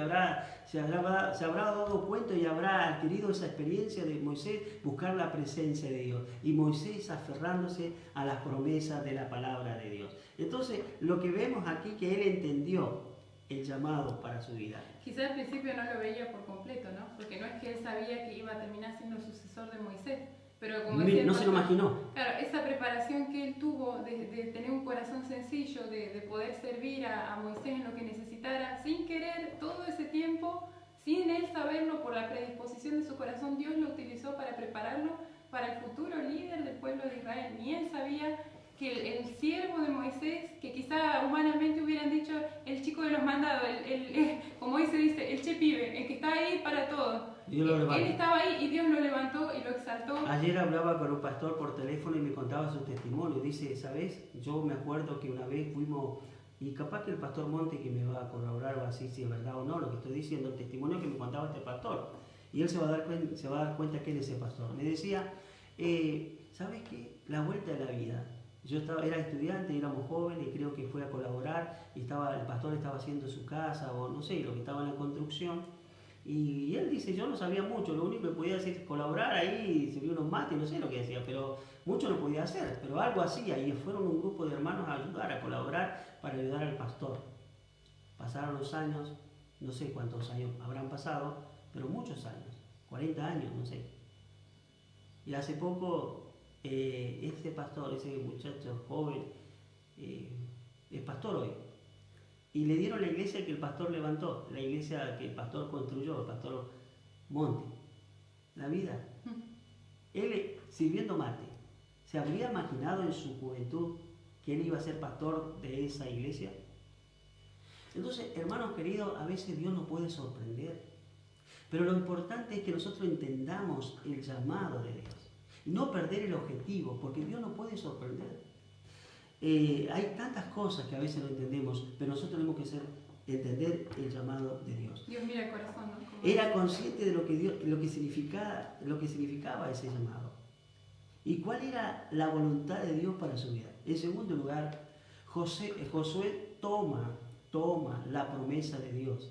se habrá dado cuenta y habrá adquirido esa experiencia de Moisés, buscar la presencia de Dios. Y Moisés aferrándose a las promesas de la palabra de Dios. Entonces, lo que vemos aquí que él entendió el llamado para su vida. Quizás al principio no lo veía por completo, ¿no? Porque no es que él sabía que iba a terminar siendo el sucesor de Moisés. Pero como decía, no se lo imaginó. Claro, esa preparación que él tuvo de tener un corazón sencillo, de poder servir a Moisés en lo que necesitara, sin querer, todo ese tiempo, sin él saberlo, por la predisposición de su corazón, Dios lo utilizó para prepararlo para el futuro líder del pueblo de Israel. Ni él sabía que el siervo de Moisés, que quizá humanamente hubieran dicho el chico de los mandados, como hoy se dice, el che pibe, el que está ahí para todo. Él estaba ahí y Dios lo levantó y lo exaltó. Ayer hablaba con un pastor por teléfono y me contaba su testimonio. Dice, ¿sabes? Yo me acuerdo que una vez fuimos Y capaz que el pastor Monte, que me va a colaborar, va a decir si es verdad o no lo que estoy diciendo, el testimonio que me contaba este pastor. Y él se va a dar cuenta que él es ese pastor. Me decía, ¿sabes qué? La vuelta de la vida. Yo era estudiante, éramos jóvenes, y creo que fue a colaborar, y el pastor estaba haciendo su casa, o no sé, lo que estaba en la construcción. Y él dice, yo no sabía mucho, lo único que podía hacer es colaborar ahí, servir unos mates, no sé lo que decía, pero mucho no podía hacer, pero algo hacía, y fueron un grupo de hermanos a ayudar, a colaborar para ayudar al pastor. Pasaron los años, no sé cuántos años habrán pasado, pero muchos años, 40 años, no sé. Y hace poco, ese pastor, ese muchacho joven, es pastor hoy. Y le dieron la iglesia que el pastor levantó, la iglesia que el pastor construyó, el pastor Monte. La vida. Él sirviendo mate. ¿Se habría imaginado en su juventud que él iba a ser pastor de esa iglesia? Entonces, hermanos queridos, a veces Dios nos puede sorprender. Pero lo importante es que nosotros entendamos el llamado de Dios. Y no perder el objetivo, porque Dios nos puede sorprender. Hay tantas cosas que a veces no entendemos, pero nosotros tenemos que entender el llamado de Dios. Dios mira el corazón, ¿no? Era consciente de lo que significaba ese llamado. Y cuál era la voluntad de Dios para su vida. En segundo lugar, Josué toma la promesa de Dios.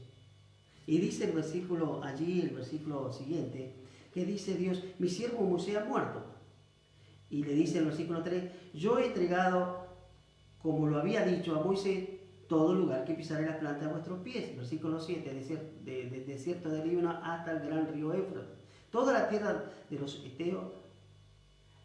Y dice el versículo siguiente, que dice Dios, mi siervo Moisés ha muerto. Y le dice el versículo 3, yo he entregado, como lo había dicho a Moisés, todo lugar que pisaré la planta de vuestros pies. Versículo 7, del desierto del Líbano hasta el gran río Éufrates. Toda la tierra de los Eteos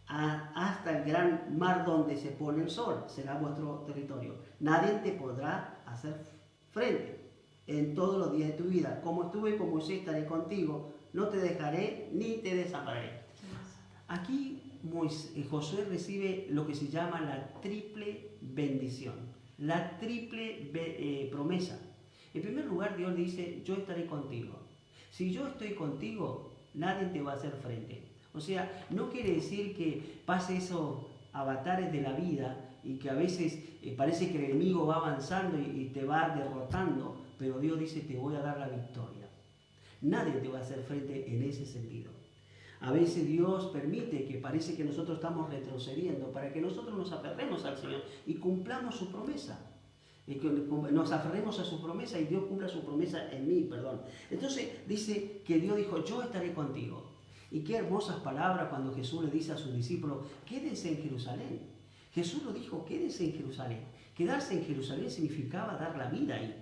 hasta el gran mar donde se pone el sol será vuestro territorio. Nadie te podrá hacer frente en todos los días de tu vida. Como estuve con Moisés, estaré contigo. No te dejaré ni te desampararé. Aquí Josué recibe lo que se llama la triple bendición, la triple promesa. En primer lugar, Dios dice, yo estaré contigo. Si yo estoy contigo, nadie te va a hacer frente. O sea, no quiere decir que pase esos avatares de la vida y que a veces parece que el enemigo va avanzando y te va derrotando, pero Dios dice, te voy a dar la victoria. Nadie te va a hacer frente en ese sentido. A veces Dios permite que parece que nosotros estamos retrocediendo para que nosotros nos aferremos al Señor y cumplamos su promesa. Y que nos aferremos a su promesa y Dios cumpla su promesa en mí, perdón. Entonces dice que Dios dijo, yo estaré contigo. Y qué hermosas palabras cuando Jesús le dice a sus discípulos, quédense en Jerusalén. Jesús lo dijo, quédense en Jerusalén. Quedarse en Jerusalén significaba dar la vida ahí.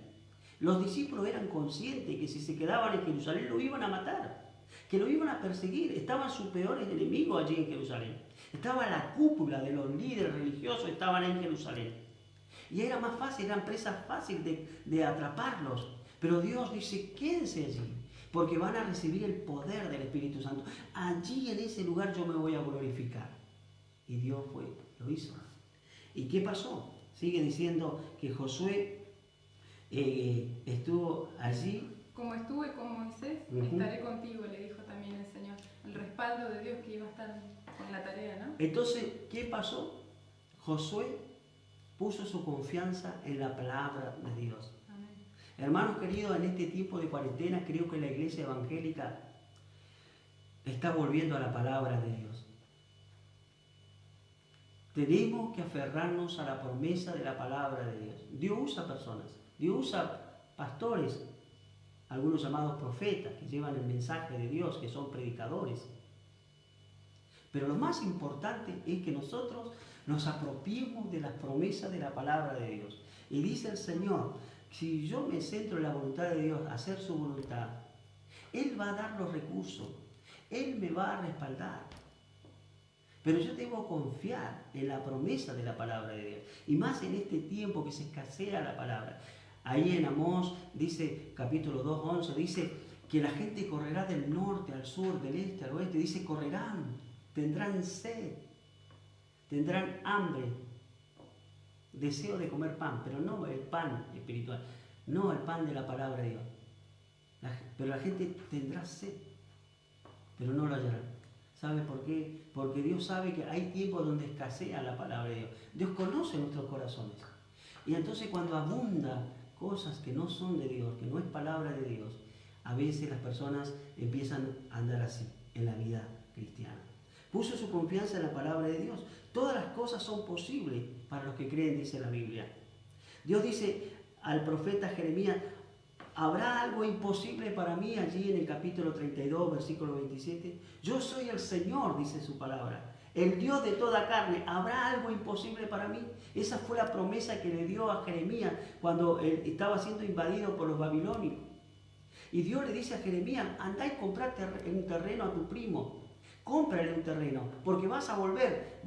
Los discípulos eran conscientes que si se quedaban en Jerusalén lo iban a matar, que lo iban a perseguir. Estaban sus peores enemigos allí en Jerusalén. Estaba la cúpula de los líderes religiosos, estaban en Jerusalén. Y era más fácil, eran presas fáciles de atraparlos. Pero Dios dice, quédense allí, porque van a recibir el poder del Espíritu Santo. Allí en ese lugar yo me voy a glorificar. Y Dios lo hizo. ¿Y qué pasó? Sigue diciendo que Josué estuvo allí. Como estuve con Moisés, estaré contigo, le dijo también el Señor. El respaldo de Dios que iba a estar con la tarea, ¿no? Entonces, ¿qué pasó? Josué puso su confianza en la palabra de Dios. Amén. Hermanos queridos, en este tiempo de cuarentena creo que la iglesia evangélica está volviendo a la palabra de Dios. Tenemos que aferrarnos a la promesa de la palabra de Dios. Dios usa personas, Dios usa pastores, algunos llamados profetas, que llevan el mensaje de Dios, que son predicadores. Pero lo más importante es que nosotros nos apropiemos de las promesas de la palabra de Dios. Y dice el Señor, si yo me centro en la voluntad de Dios, hacer su voluntad, Él va a dar los recursos, Él me va a respaldar. Pero yo debo confiar en la promesa de la palabra de Dios. Y más en este tiempo que se escasea la palabra. Ahí en Amós dice, capítulo 2:11, dice que la gente correrá del norte al sur, del este al oeste. Dice, correrán, tendrán sed, tendrán hambre, deseo de comer pan, pero no el pan espiritual, no el pan de la palabra de Dios. Pero la gente tendrá sed, pero no lo hallarán. ¿Sabe por qué? Porque Dios sabe que hay tiempos donde escasea la palabra de Dios. Dios conoce nuestros corazones. Y entonces cuando abunda cosas que no son de Dios, que no es palabra de Dios, a veces las personas empiezan a andar así en la vida cristiana. Puso su confianza en la palabra de Dios. Todas las cosas son posibles para los que creen, dice la Biblia. Dios dice al profeta Jeremías, ¿habrá algo imposible para mí? Allí en el capítulo 32, versículo 27. Yo soy el Señor, dice su palabra, el Dios de toda carne. ¿Habrá algo imposible para mí? Esa fue la promesa que le dio a Jeremías cuando él estaba siendo invadido por los babilonios. Y Dios le dice a Jeremías, anda y comprate un terreno a tu primo. Cómprale un terreno, porque vas a volver.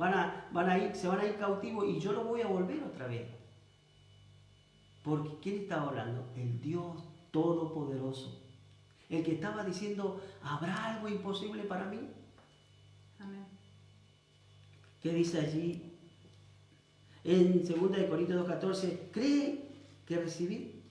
Se van a ir cautivos y yo lo voy a volver otra vez. Porque ¿quién estaba hablando? El Dios Todopoderoso. El que estaba diciendo, ¿habrá algo imposible para mí? Amén. ¿Qué dice allí? En 2 Corintios 2:14, cree que recibí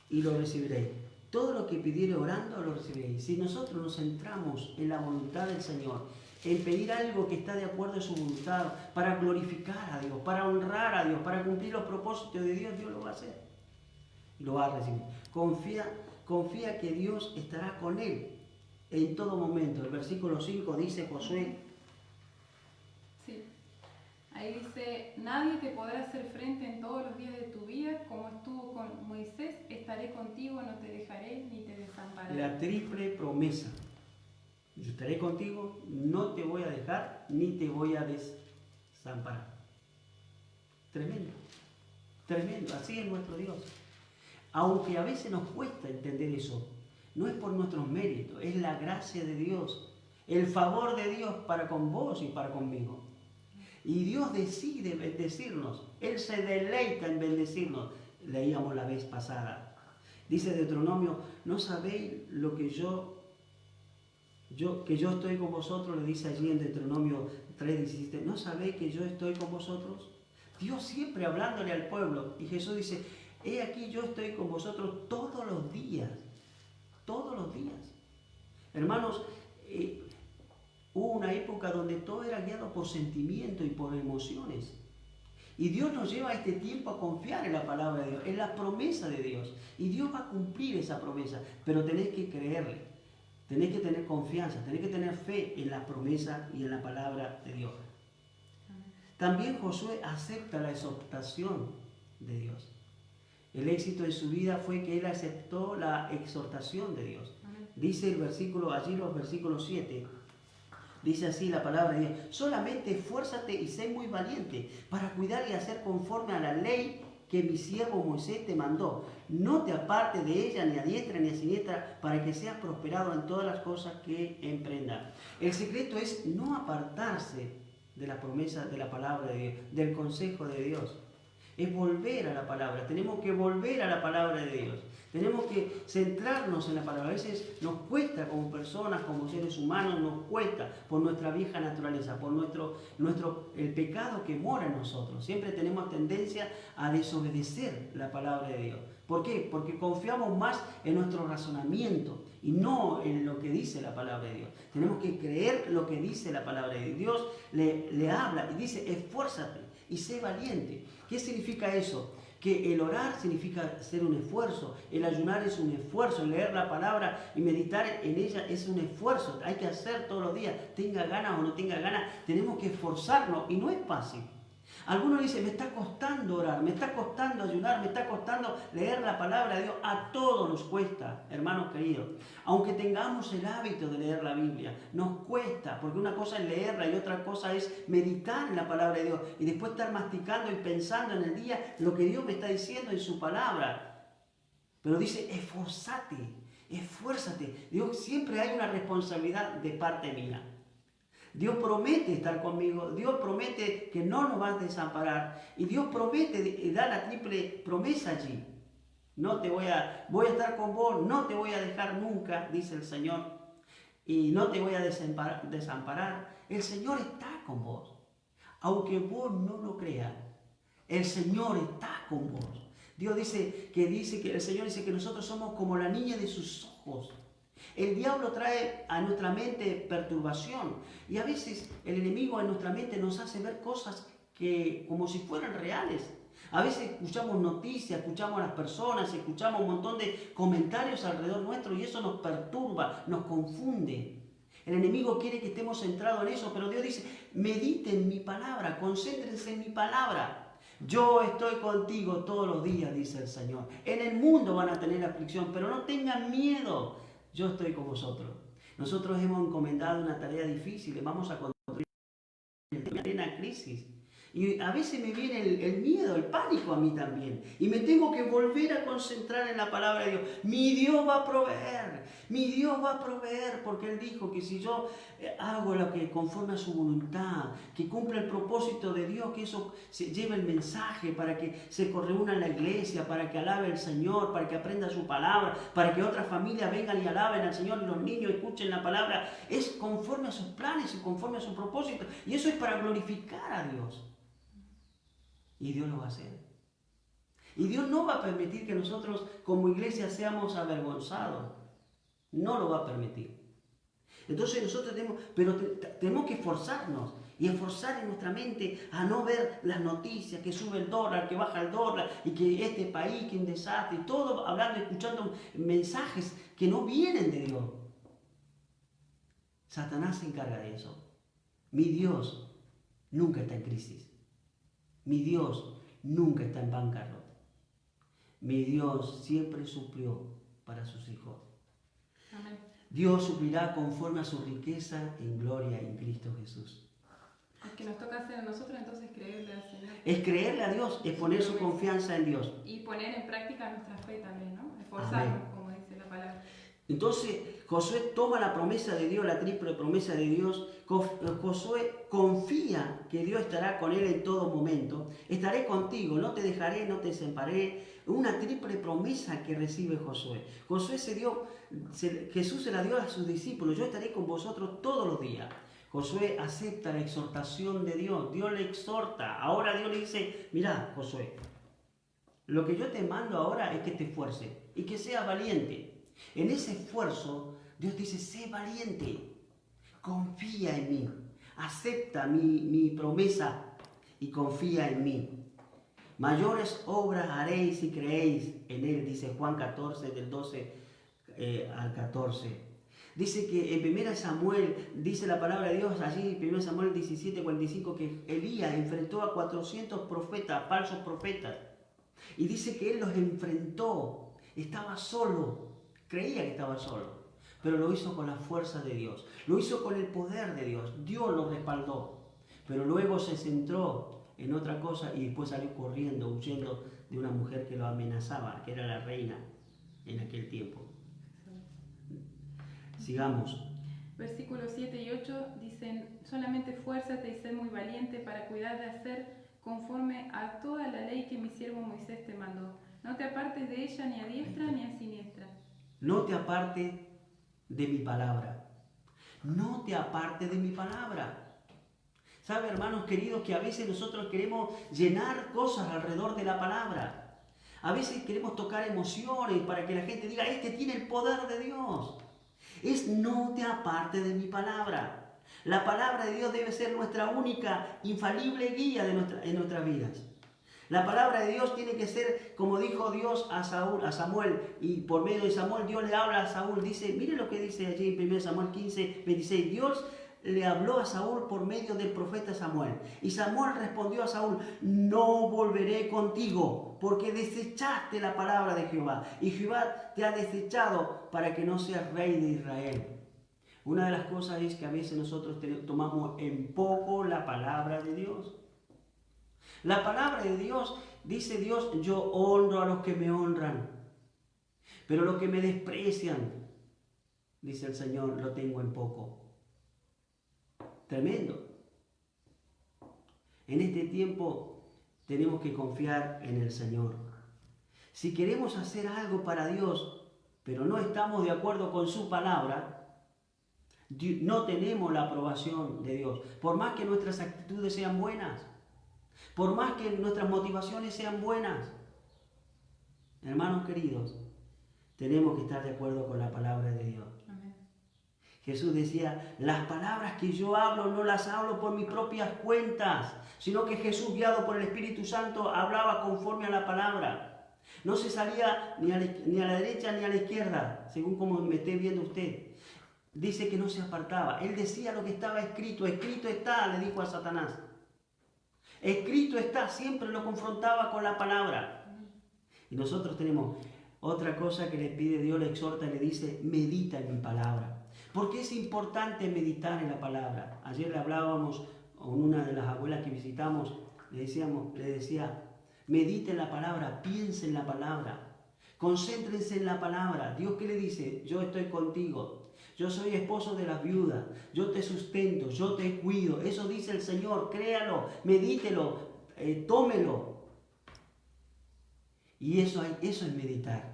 y lo recibiréis. Todo lo que pidiere orando lo recibiréis. Si nosotros nos centramos en la voluntad del Señor, en pedir algo que está de acuerdo a su voluntad, para glorificar a Dios, para honrar a Dios, para cumplir los propósitos de Dios, Dios lo va a hacer. Y lo va a recibir. Confía que Dios estará con él en todo momento. El versículo 5 dice Josué. Sí. Ahí dice, nadie te podrá hacer frente en todos los días de tu vida, como estuvo con Moisés, estaré contigo, no te dejaré ni te desampararé. La triple promesa. Yo estaré contigo, no te voy a dejar ni te voy a desamparar. Tremendo, tremendo, así es nuestro Dios. Aunque a veces nos cuesta entender eso, no es por nuestros méritos, es la gracia de Dios, el favor de Dios para con vos y para conmigo. Y Dios decide bendecirnos, Él se deleita en bendecirnos. Leíamos la vez pasada. Dice Deuteronomio, ¿no sabéis lo que yo estoy con vosotros? Le dice allí en Deuteronomio 3:17, ¿no sabéis que yo estoy con vosotros? Dios siempre hablándole al pueblo. Y Jesús dice, he aquí yo estoy con vosotros todos los días. Todos los días. Hermanos, hubo una época donde todo era guiado por sentimiento y por emociones. Y Dios nos lleva a este tiempo a confiar en la palabra de Dios, en la promesa de Dios. Y Dios va a cumplir esa promesa, pero tenés que creerle. Tenés que tener confianza, tenés que tener fe en la promesa y en la palabra de Dios. También Josué acepta la exhortación de Dios. El éxito de su vida fue que él aceptó la exhortación de Dios. Dice el versículo, allí los versículos 7, dice así la palabra de Dios, solamente esfuérzate y sé muy valiente para cuidar y hacer conforme a la ley que mi siervo Moisés te mandó. No te apartes de ella ni a diestra ni a siniestra para que seas prosperado en todas las cosas que emprendas. El secreto es no apartarse de la promesa de la palabra de Dios, del consejo de Dios. Es volver a la palabra. Tenemos que volver a la palabra de Dios. Tenemos que centrarnos en la palabra. A veces nos cuesta como personas, como seres humanos, nos cuesta por nuestra vieja naturaleza, por el pecado que mora en nosotros. Siempre tenemos tendencia a desobedecer la palabra de Dios. ¿Por qué? Porque confiamos más en nuestro razonamiento y no en lo que dice la palabra de Dios. Tenemos que creer lo que dice la palabra de Dios. Dios le habla y dice, esfuérzate y sé valiente. ¿Qué significa eso? Que el orar significa ser un esfuerzo, el ayunar es un esfuerzo, el leer la palabra y meditar en ella es un esfuerzo. Hay que hacer todos los días, tenga ganas o no tenga ganas, tenemos que esforzarnos y no es fácil. Algunos dicen, me está costando orar, me está costando ayunar, me está costando leer la palabra de Dios. A todos nos cuesta, hermanos queridos. Aunque tengamos el hábito de leer la Biblia, nos cuesta, porque una cosa es leerla y otra cosa es meditar en la palabra de Dios y después estar masticando y pensando en el día lo que Dios me está diciendo en su palabra. Pero dice, esforzate, esfuérzate. Dios, siempre hay una responsabilidad de parte mía. Dios promete estar conmigo, Dios promete que no nos va a desamparar y Dios promete dar la triple promesa allí. Voy a estar con vos, no te voy a dejar nunca, dice el Señor, y no te voy a desamparar. El Señor está con vos, aunque vos no lo creas, el Señor está con vos. Dios dice que el Señor dice que nosotros somos como la niña de sus ojos. El diablo trae a nuestra mente perturbación y a veces el enemigo en nuestra mente nos hace ver cosas que como si fueran reales. A veces escuchamos noticias, escuchamos a las personas, escuchamos un montón de comentarios alrededor nuestro y eso nos perturba, nos confunde. El enemigo quiere que estemos centrados en eso, pero Dios dice, mediten mi palabra, concéntrense en mi palabra. Yo estoy contigo todos los días, dice el Señor. En el mundo van a tener aflicción, pero no tengan miedo. Yo estoy con vosotros. Nosotros hemos encomendado una tarea difícil, vamos a construir una plena crisis. Y a veces me viene el miedo, el pánico a mí también. Y me tengo que volver a concentrar en la palabra de Dios. Mi Dios va a proveer. Mi Dios va a proveer. Porque Él dijo que si yo hago lo que conforme a su voluntad, que cumpla el propósito de Dios, que eso se lleve el mensaje para que se reúna en la iglesia, para que alabe al Señor, para que aprenda su palabra, para que otras familias vengan y alaben al Señor y los niños escuchen la palabra. Es conforme a sus planes y conforme a su propósito. Y eso es para glorificar a Dios. Y Dios lo va a hacer. Y Dios no va a permitir que nosotros como iglesia seamos avergonzados. No lo va a permitir. Entonces nosotros tenemos que esforzarnos y esforzar en nuestra mente a no ver las noticias, que sube el dólar, que baja el dólar, y que este país, que un desastre, y todo hablando, escuchando mensajes que no vienen de Dios. Satanás se encarga de eso. Mi Dios nunca está en crisis. Mi Dios nunca está en bancarrota. Mi Dios siempre suplió para sus hijos. Amén. Dios suplirá conforme a su riqueza en gloria en Cristo Jesús. Es que nos toca hacer a nosotros entonces creerle al Señor. Es creerle a Dios, es poner su confianza en Dios. Y poner en práctica nuestra fe también, ¿no? Esforzarnos, como dice la palabra. Entonces Josué toma la promesa de Dios, la triple promesa de Dios. Josué confía que Dios estará con él en todo momento. Estaré contigo, no te dejaré, no te desampararé. Una triple promesa que recibe Josué. Jesús se la dio a sus discípulos. Yo estaré con vosotros todos los días. Josué acepta la exhortación de Dios. Dios le exhorta. Ahora Dios le dice, mira, Josué, lo que yo te mando ahora es que te esfuerces y que seas valiente. En ese esfuerzo, Dios dice, sé valiente, confía en mí, acepta mi promesa y confía en mí. Mayores obras haréis si creéis en Él, dice Juan 14, del 12 al 14. Dice que en 1 Samuel, dice la palabra de Dios, allí en 1 Samuel 17, 45, que Elías enfrentó a 400 profetas, falsos profetas. Y dice que él los enfrentó, estaba solo. Creía que estaba solo, pero lo hizo con la fuerza de Dios, lo hizo con el poder de Dios, Dios lo respaldó, pero luego se centró en otra cosa y después salió corriendo, huyendo de una mujer que lo amenazaba, que era la reina en aquel tiempo. Sigamos. Versículos 7 y 8 dicen, solamente esfuérzate y sé muy valiente para cuidar de hacer conforme a toda la ley que mi siervo Moisés te mandó. No te apartes de ella ni a diestra ni a siniestra. No te apartes de mi palabra. No te apartes de mi palabra. ¿Sabe, hermanos queridos, que a veces nosotros queremos llenar cosas alrededor de la palabra? A veces queremos tocar emociones para que la gente diga, este tiene el poder de Dios. No te apartes de mi palabra. La palabra de Dios debe ser nuestra única, infalible guía en nuestras vidas. La palabra de Dios tiene que ser como dijo Dios a Samuel, y por medio de Samuel Dios le habla a Saúl. Dice, mire lo que dice allí en 1 Samuel 15, 26. Dios le habló a Saúl por medio del profeta Samuel. Y Samuel respondió a Saúl, no volveré contigo, porque desechaste la palabra de Jehová. Y Jehová te ha desechado para que no seas rey de Israel. Una de las cosas es que a veces nosotros tomamos en poco la palabra de Dios. La palabra de Dios, dice Dios, yo honro a los que me honran, pero los que me desprecian, dice el Señor, lo tengo en poco. Tremendo. En este tiempo tenemos que confiar en el Señor. Si queremos hacer algo para Dios, pero no estamos de acuerdo con su palabra, no tenemos la aprobación de Dios. Por más que nuestras actitudes sean buenas, por más que nuestras motivaciones sean buenas, hermanos queridos, tenemos que estar de acuerdo con la palabra de Dios. Amén. Jesús decía, las palabras que yo hablo no las hablo por mis propias cuentas, sino que Jesús, guiado por el Espíritu Santo, hablaba conforme a la palabra. No se salía ni a la derecha ni a la izquierda, según como me esté viendo usted. Dice que no se apartaba. Él decía lo que estaba escrito. Escrito está, le dijo a Satanás. Escrito está, siempre lo confrontaba con la palabra. Y nosotros tenemos otra cosa que le pide Dios, le exhorta y le dice, medita en mi palabra. ¿Por qué es importante meditar en la palabra? Ayer le hablábamos con una de las abuelas que visitamos, le decía, medite en la palabra, piense en la palabra, concéntrense en la palabra. Dios, ¿qué le dice? Yo estoy contigo, yo soy esposo de las viudas, yo te sustento, yo te cuido. Eso dice el Señor, créalo, medítelo, tómelo. Y eso es meditar.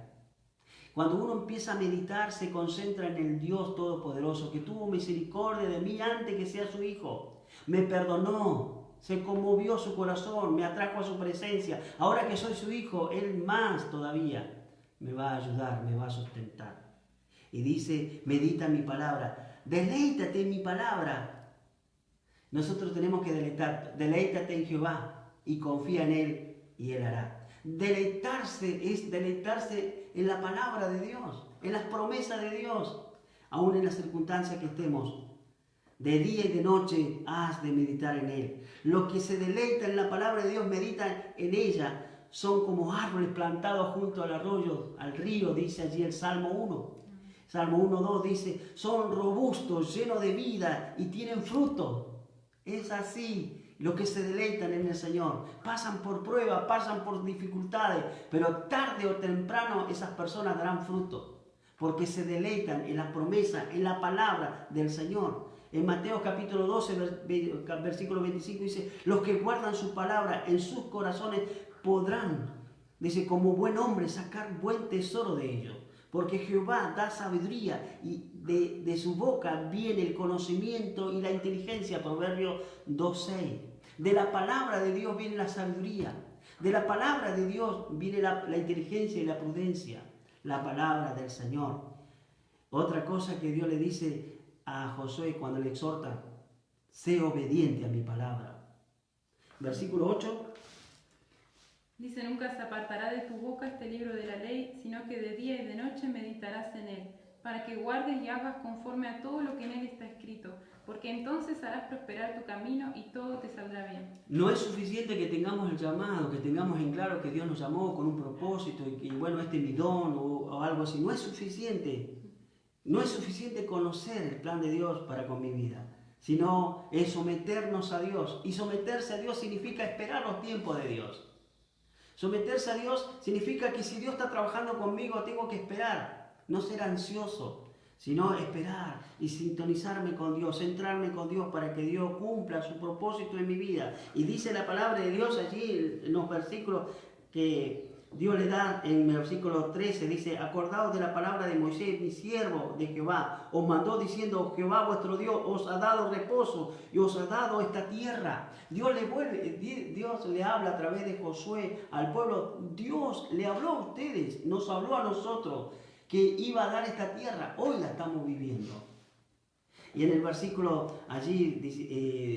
Cuando uno empieza a meditar, se concentra en el Dios Todopoderoso, que tuvo misericordia de mí antes que sea su hijo. Me perdonó, se conmovió su corazón, me atrajo a su presencia. Ahora que soy su hijo, Él más todavía me va a ayudar, me va a sustentar. Y dice, medita mi palabra, deleítate en mi palabra. Nosotros tenemos que deleítate en Jehová y confía en Él y Él hará. Deleitarse es deleitarse en la palabra de Dios, en las promesas de Dios, aún en las circunstancias que estemos. De día y de noche has de meditar en Él. Los que se deleitan en la palabra de Dios, meditan en ella, son como árboles plantados junto al arroyo, al río, dice allí el Salmo 1. Salmo 1:2 dice, son robustos, llenos de vida y tienen fruto. Es así. Los que se deleitan en el Señor pasan por pruebas, pasan por dificultades, pero tarde o temprano esas personas darán fruto, porque se deleitan en las promesas, en la palabra del Señor. En Mateo capítulo 12, versículo 25 dice, los que guardan su palabra en sus corazones podrán, dice, como buen hombre sacar buen tesoro de ellos. Porque Jehová da sabiduría y de su boca viene el conocimiento y la inteligencia. Proverbios 2:6. De la palabra de Dios viene la sabiduría. De la palabra de Dios viene la inteligencia y la prudencia. La palabra del Señor. Otra cosa que Dios le dice a Josué cuando le exhorta, sé obediente a mi palabra. Versículo 8. Dice, nunca se apartará de tu boca este libro de la ley, sino que de día y de noche meditarás en él, para que guardes y hagas conforme a todo lo que en él está escrito, porque entonces harás prosperar tu camino y todo te saldrá bien. No es suficiente que tengamos el llamado, que tengamos en claro que Dios nos llamó con un propósito y que, bueno, este es mi don o algo así. No es suficiente. No es suficiente conocer el plan de Dios para con mi vida, sino es someternos a Dios. Y someterse a Dios significa esperar los tiempos de Dios. Someterse a Dios significa que si Dios está trabajando conmigo, tengo que esperar, no ser ansioso, sino esperar y sintonizarme con Dios, centrarme con Dios para que Dios cumpla su propósito en mi vida. Y dice la palabra de Dios allí en los versículos que Dios le da en el versículo 13, dice, acordaos de la palabra de Moisés, mi siervo de Jehová, os mandó diciendo, Jehová vuestro Dios os ha dado reposo y os ha dado esta tierra. Dios le habla a través de Josué al pueblo. Dios le habló a ustedes, nos habló a nosotros que iba a dar esta tierra. Hoy la estamos viviendo. Y en el versículo allí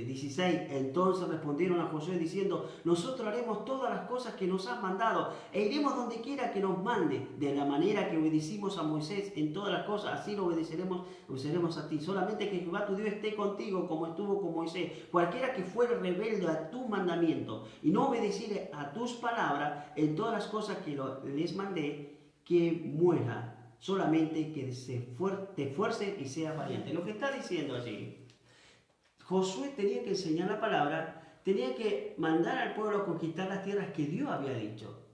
16, entonces respondieron a Josué diciendo, nosotros haremos todas las cosas que nos has mandado e iremos donde quiera que nos mande, de la manera que obedecimos a Moisés en todas las cosas, así lo obedeceremos a ti. Solamente que Jehová tu Dios esté contigo como estuvo con Moisés. Cualquiera que fuere rebelde a tu mandamiento y no obedeciere a tus palabras en todas las cosas que les mandé, que muera. Solamente que te esfuerce y sea valiente. Lo que está diciendo allí, Josué tenía que enseñar la palabra, tenía que mandar al pueblo a conquistar las tierras que Dios había dicho.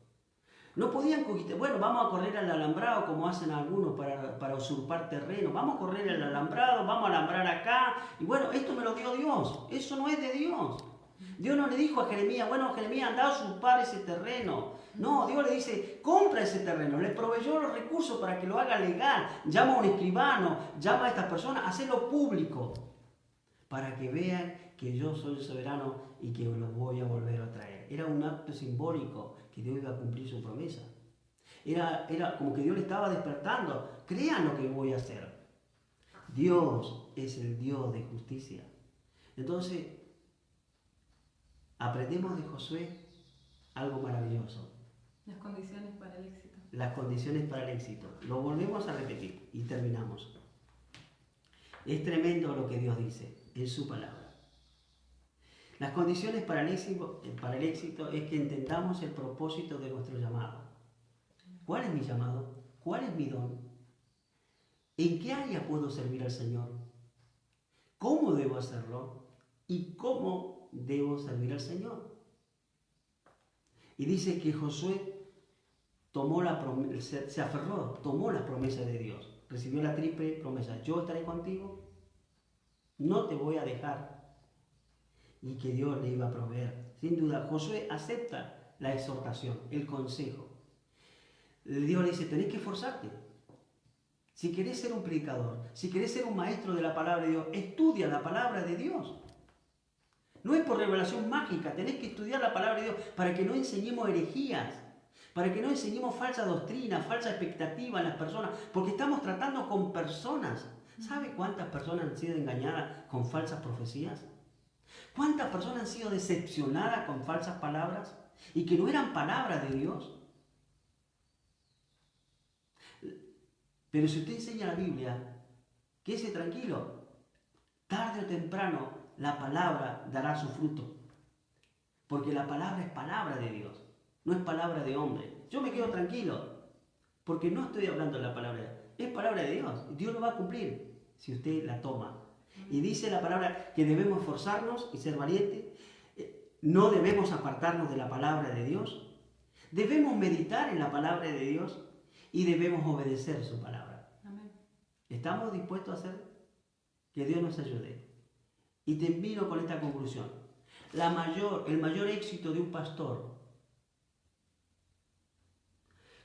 No podían conquistar, bueno, vamos a correr al alambrado como hacen algunos para usurpar terreno, vamos a correr al alambrado, vamos a alambrar acá, y bueno, esto me lo dio Dios, eso no es de Dios. Dios no le dijo a Jeremías, bueno, Jeremías, anda a usurpar ese terreno. No, Dios le dice, compra ese terreno, le proveyó los recursos para que lo haga legal, llama a un escribano, llama a estas personas, hacelo público, para que vean que yo soy el soberano y que los voy a volver a traer. Era un acto simbólico que Dios iba a cumplir su promesa. Era como que Dios le estaba despertando, crean lo que voy a hacer. Dios es el Dios de justicia. Entonces, aprendemos de Josué algo maravilloso. Las condiciones para el éxito. Las condiciones para el éxito. Lo volvemos a repetir y terminamos. Es tremendo lo que Dios dice en su palabra. Las condiciones para el éxito es que entendamos el propósito de nuestro llamado. ¿Cuál es mi llamado? ¿Cuál es mi don? ¿En qué área puedo servir al Señor? ¿Cómo debo hacerlo? ¿Y cómo debo servir al Señor? Y dice que Josué se aferró, tomó la promesa de Dios. Recibió la triple promesa. Yo estaré contigo, no te voy a dejar. Y que Dios le iba a proveer. Sin duda, Josué acepta la exhortación, el consejo. Dios le dice, tenés que esforzarte. Si querés ser un predicador, si querés ser un maestro de la palabra de Dios, estudia la palabra de Dios. No es por revelación mágica, tenés que estudiar la palabra de Dios para que no enseñemos herejías, para que no enseñemos falsa doctrina, falsa expectativa a las personas, porque estamos tratando con personas. ¿Sabe cuántas personas han sido engañadas con falsas profecías? ¿Cuántas personas han sido decepcionadas con falsas palabras y que no eran palabras de Dios? Pero si usted enseña la Biblia, quédese tranquilo. Tarde o temprano la palabra dará su fruto. Porque la palabra es palabra de Dios, no es palabra de hombre. Yo me quedo tranquilo, porque no estoy hablando de la palabra de Dios. Es palabra de Dios. Y Dios lo va a cumplir si usted la toma. Y dice la palabra que debemos esforzarnos y ser valientes. No debemos apartarnos de la palabra de Dios. Debemos meditar en la palabra de Dios y debemos obedecer su palabra. Amén. ¿Estamos dispuestos a hacer? Que Dios nos ayude. Y termino con esta conclusión. El mayor éxito de un pastor,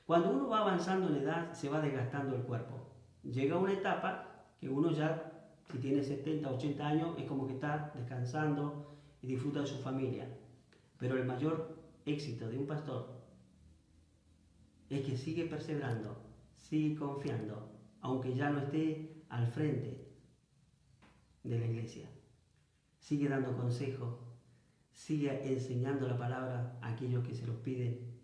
cuando uno va avanzando en edad, se va desgastando el cuerpo. Llega una etapa que uno ya, si tiene 70, 80 años, es como que está descansando y disfruta de su familia. Pero el mayor éxito de un pastor es que sigue perseverando, sigue confiando, aunque ya no esté al frente de la iglesia. Sigue dando consejos, sigue enseñando la palabra a aquellos que se los piden.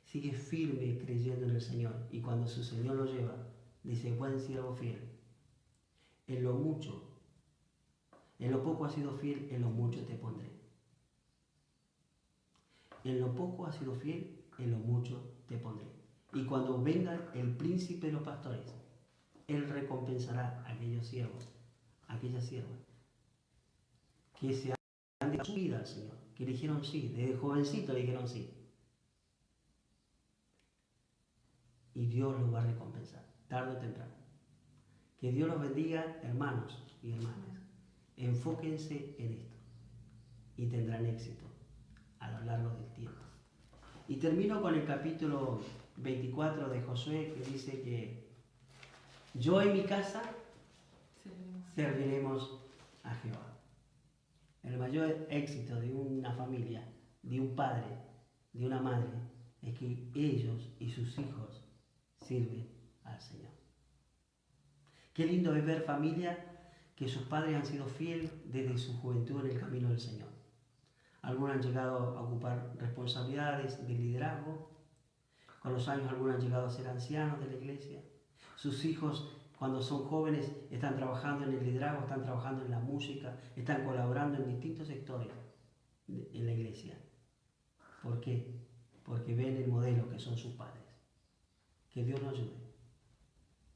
Sigue firme creyendo en el Señor. Y cuando su Señor lo lleva, dice, buen siervo fiel. En lo mucho, en lo poco has sido fiel, en lo mucho te pondré. En lo poco has sido fiel, en lo mucho te pondré. Y cuando venga el príncipe de los pastores, él recompensará a aquellos siervos, a aquellas siervas, que se han dado su vida al Señor, que le dijeron sí, desde jovencito le dijeron sí. Y Dios los va a recompensar, tarde o temprano. Que Dios los bendiga, hermanos y hermanas. Enfóquense en esto y tendrán éxito a lo largo del tiempo. Y termino con el capítulo 24 de Josué, que dice que yo en mi casa serviremos a Jehová. El mayor éxito de una familia, de un padre, de una madre, es que ellos y sus hijos sirven al Señor. Qué lindo es ver familia que sus padres han sido fieles desde su juventud en el camino del Señor. Algunos han llegado a ocupar responsabilidades de liderazgo. Con los años algunos han llegado a ser ancianos de la iglesia. Sus hijos, cuando son jóvenes, están trabajando en el liderazgo, están trabajando en la música, están colaborando en distintos sectores en la iglesia. ¿Por qué? Porque ven el modelo que son sus padres. Que Dios nos ayude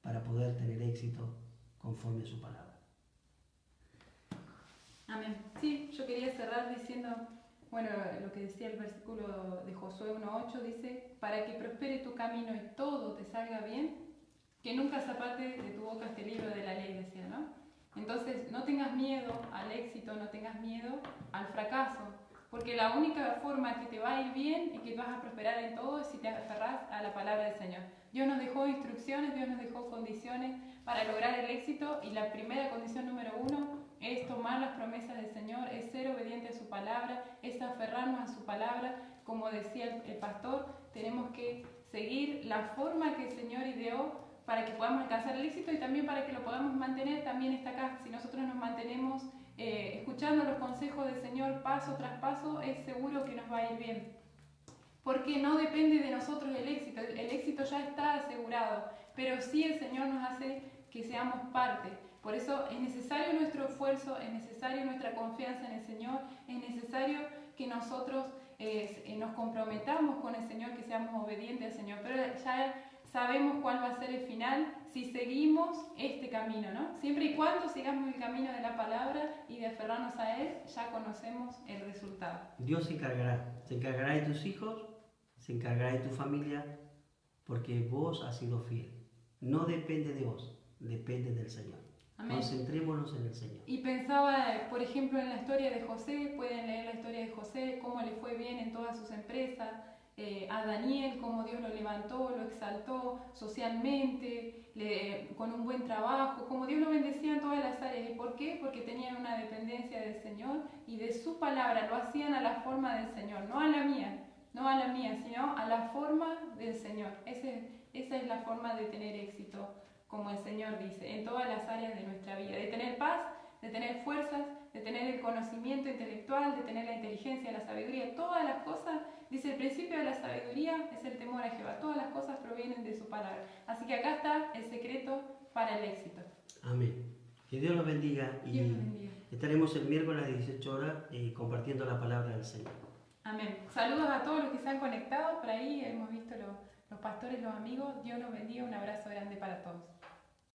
para poder tener éxito conforme a su palabra. Amén. Sí, yo quería cerrar diciendo, bueno, lo que decía el versículo de Josué 1:8 dice, para que prospere tu camino y todo te salga bien, que nunca se aparte de tu boca este libro de la ley, decía, ¿no? Entonces, no tengas miedo al éxito, no tengas miedo al fracaso, porque la única forma que te va a ir bien y que vas a prosperar en todo es si te aferrás a la palabra del Señor. Dios nos dejó instrucciones, Dios nos dejó condiciones para lograr el éxito, y la primera condición número 1 es tomar las promesas del Señor, es ser obediente a su palabra, es aferrarnos a su palabra. Como decía el pastor, tenemos que seguir la forma que el Señor ideó para que podamos alcanzar el éxito y también para que lo podamos mantener, también está acá. Si nosotros nos mantenemos escuchando los consejos del Señor paso tras paso, es seguro que nos va a ir bien. Porque no depende de nosotros el éxito ya está asegurado, pero sí el Señor nos hace que seamos parte. Por eso es necesario nuestro esfuerzo, es necesario nuestra confianza en el Señor, es necesario que nosotros nos comprometamos con el Señor, que seamos obedientes al Señor, pero ya sabemos cuál va a ser el final si seguimos este camino, ¿no? Siempre y cuando sigamos el camino de la palabra y de aferrarnos a Él, ya conocemos el resultado. Dios se encargará de tus hijos, se encargará de tu familia, porque vos has sido fiel. No depende de vos, depende del Señor. Amén. Concentrémonos en el Señor. Y pensaba, por ejemplo, en la historia de José. Pueden leer la historia de José, cómo le fue bien en todas sus empresas, a Daniel, cómo Dios lo levantó, lo exaltó socialmente, con un buen trabajo, cómo Dios lo bendecía en todas las áreas. ¿Y por qué? Porque tenían una dependencia del Señor y de su palabra, lo hacían a la forma del Señor, no a la mía, sino a la forma del Señor. Esa es la forma de tener éxito, como el Señor dice, en todas las áreas de nuestra vida, de tener paz, de tener fuerzas, de tener el conocimiento intelectual, de tener la inteligencia, la sabiduría, todas las cosas. Dice, el principio de la sabiduría es el temor a Jehová, todas las cosas provienen de su palabra. Así que acá está el secreto para el éxito. Amén. Que Dios los bendiga y Dios los bendiga. Estaremos el miércoles a las 18 horas compartiendo la palabra del Señor. Amén. Saludos a todos los que se han conectado por ahí, hemos visto los pastores, los amigos. Dios los bendiga, un abrazo grande para todos.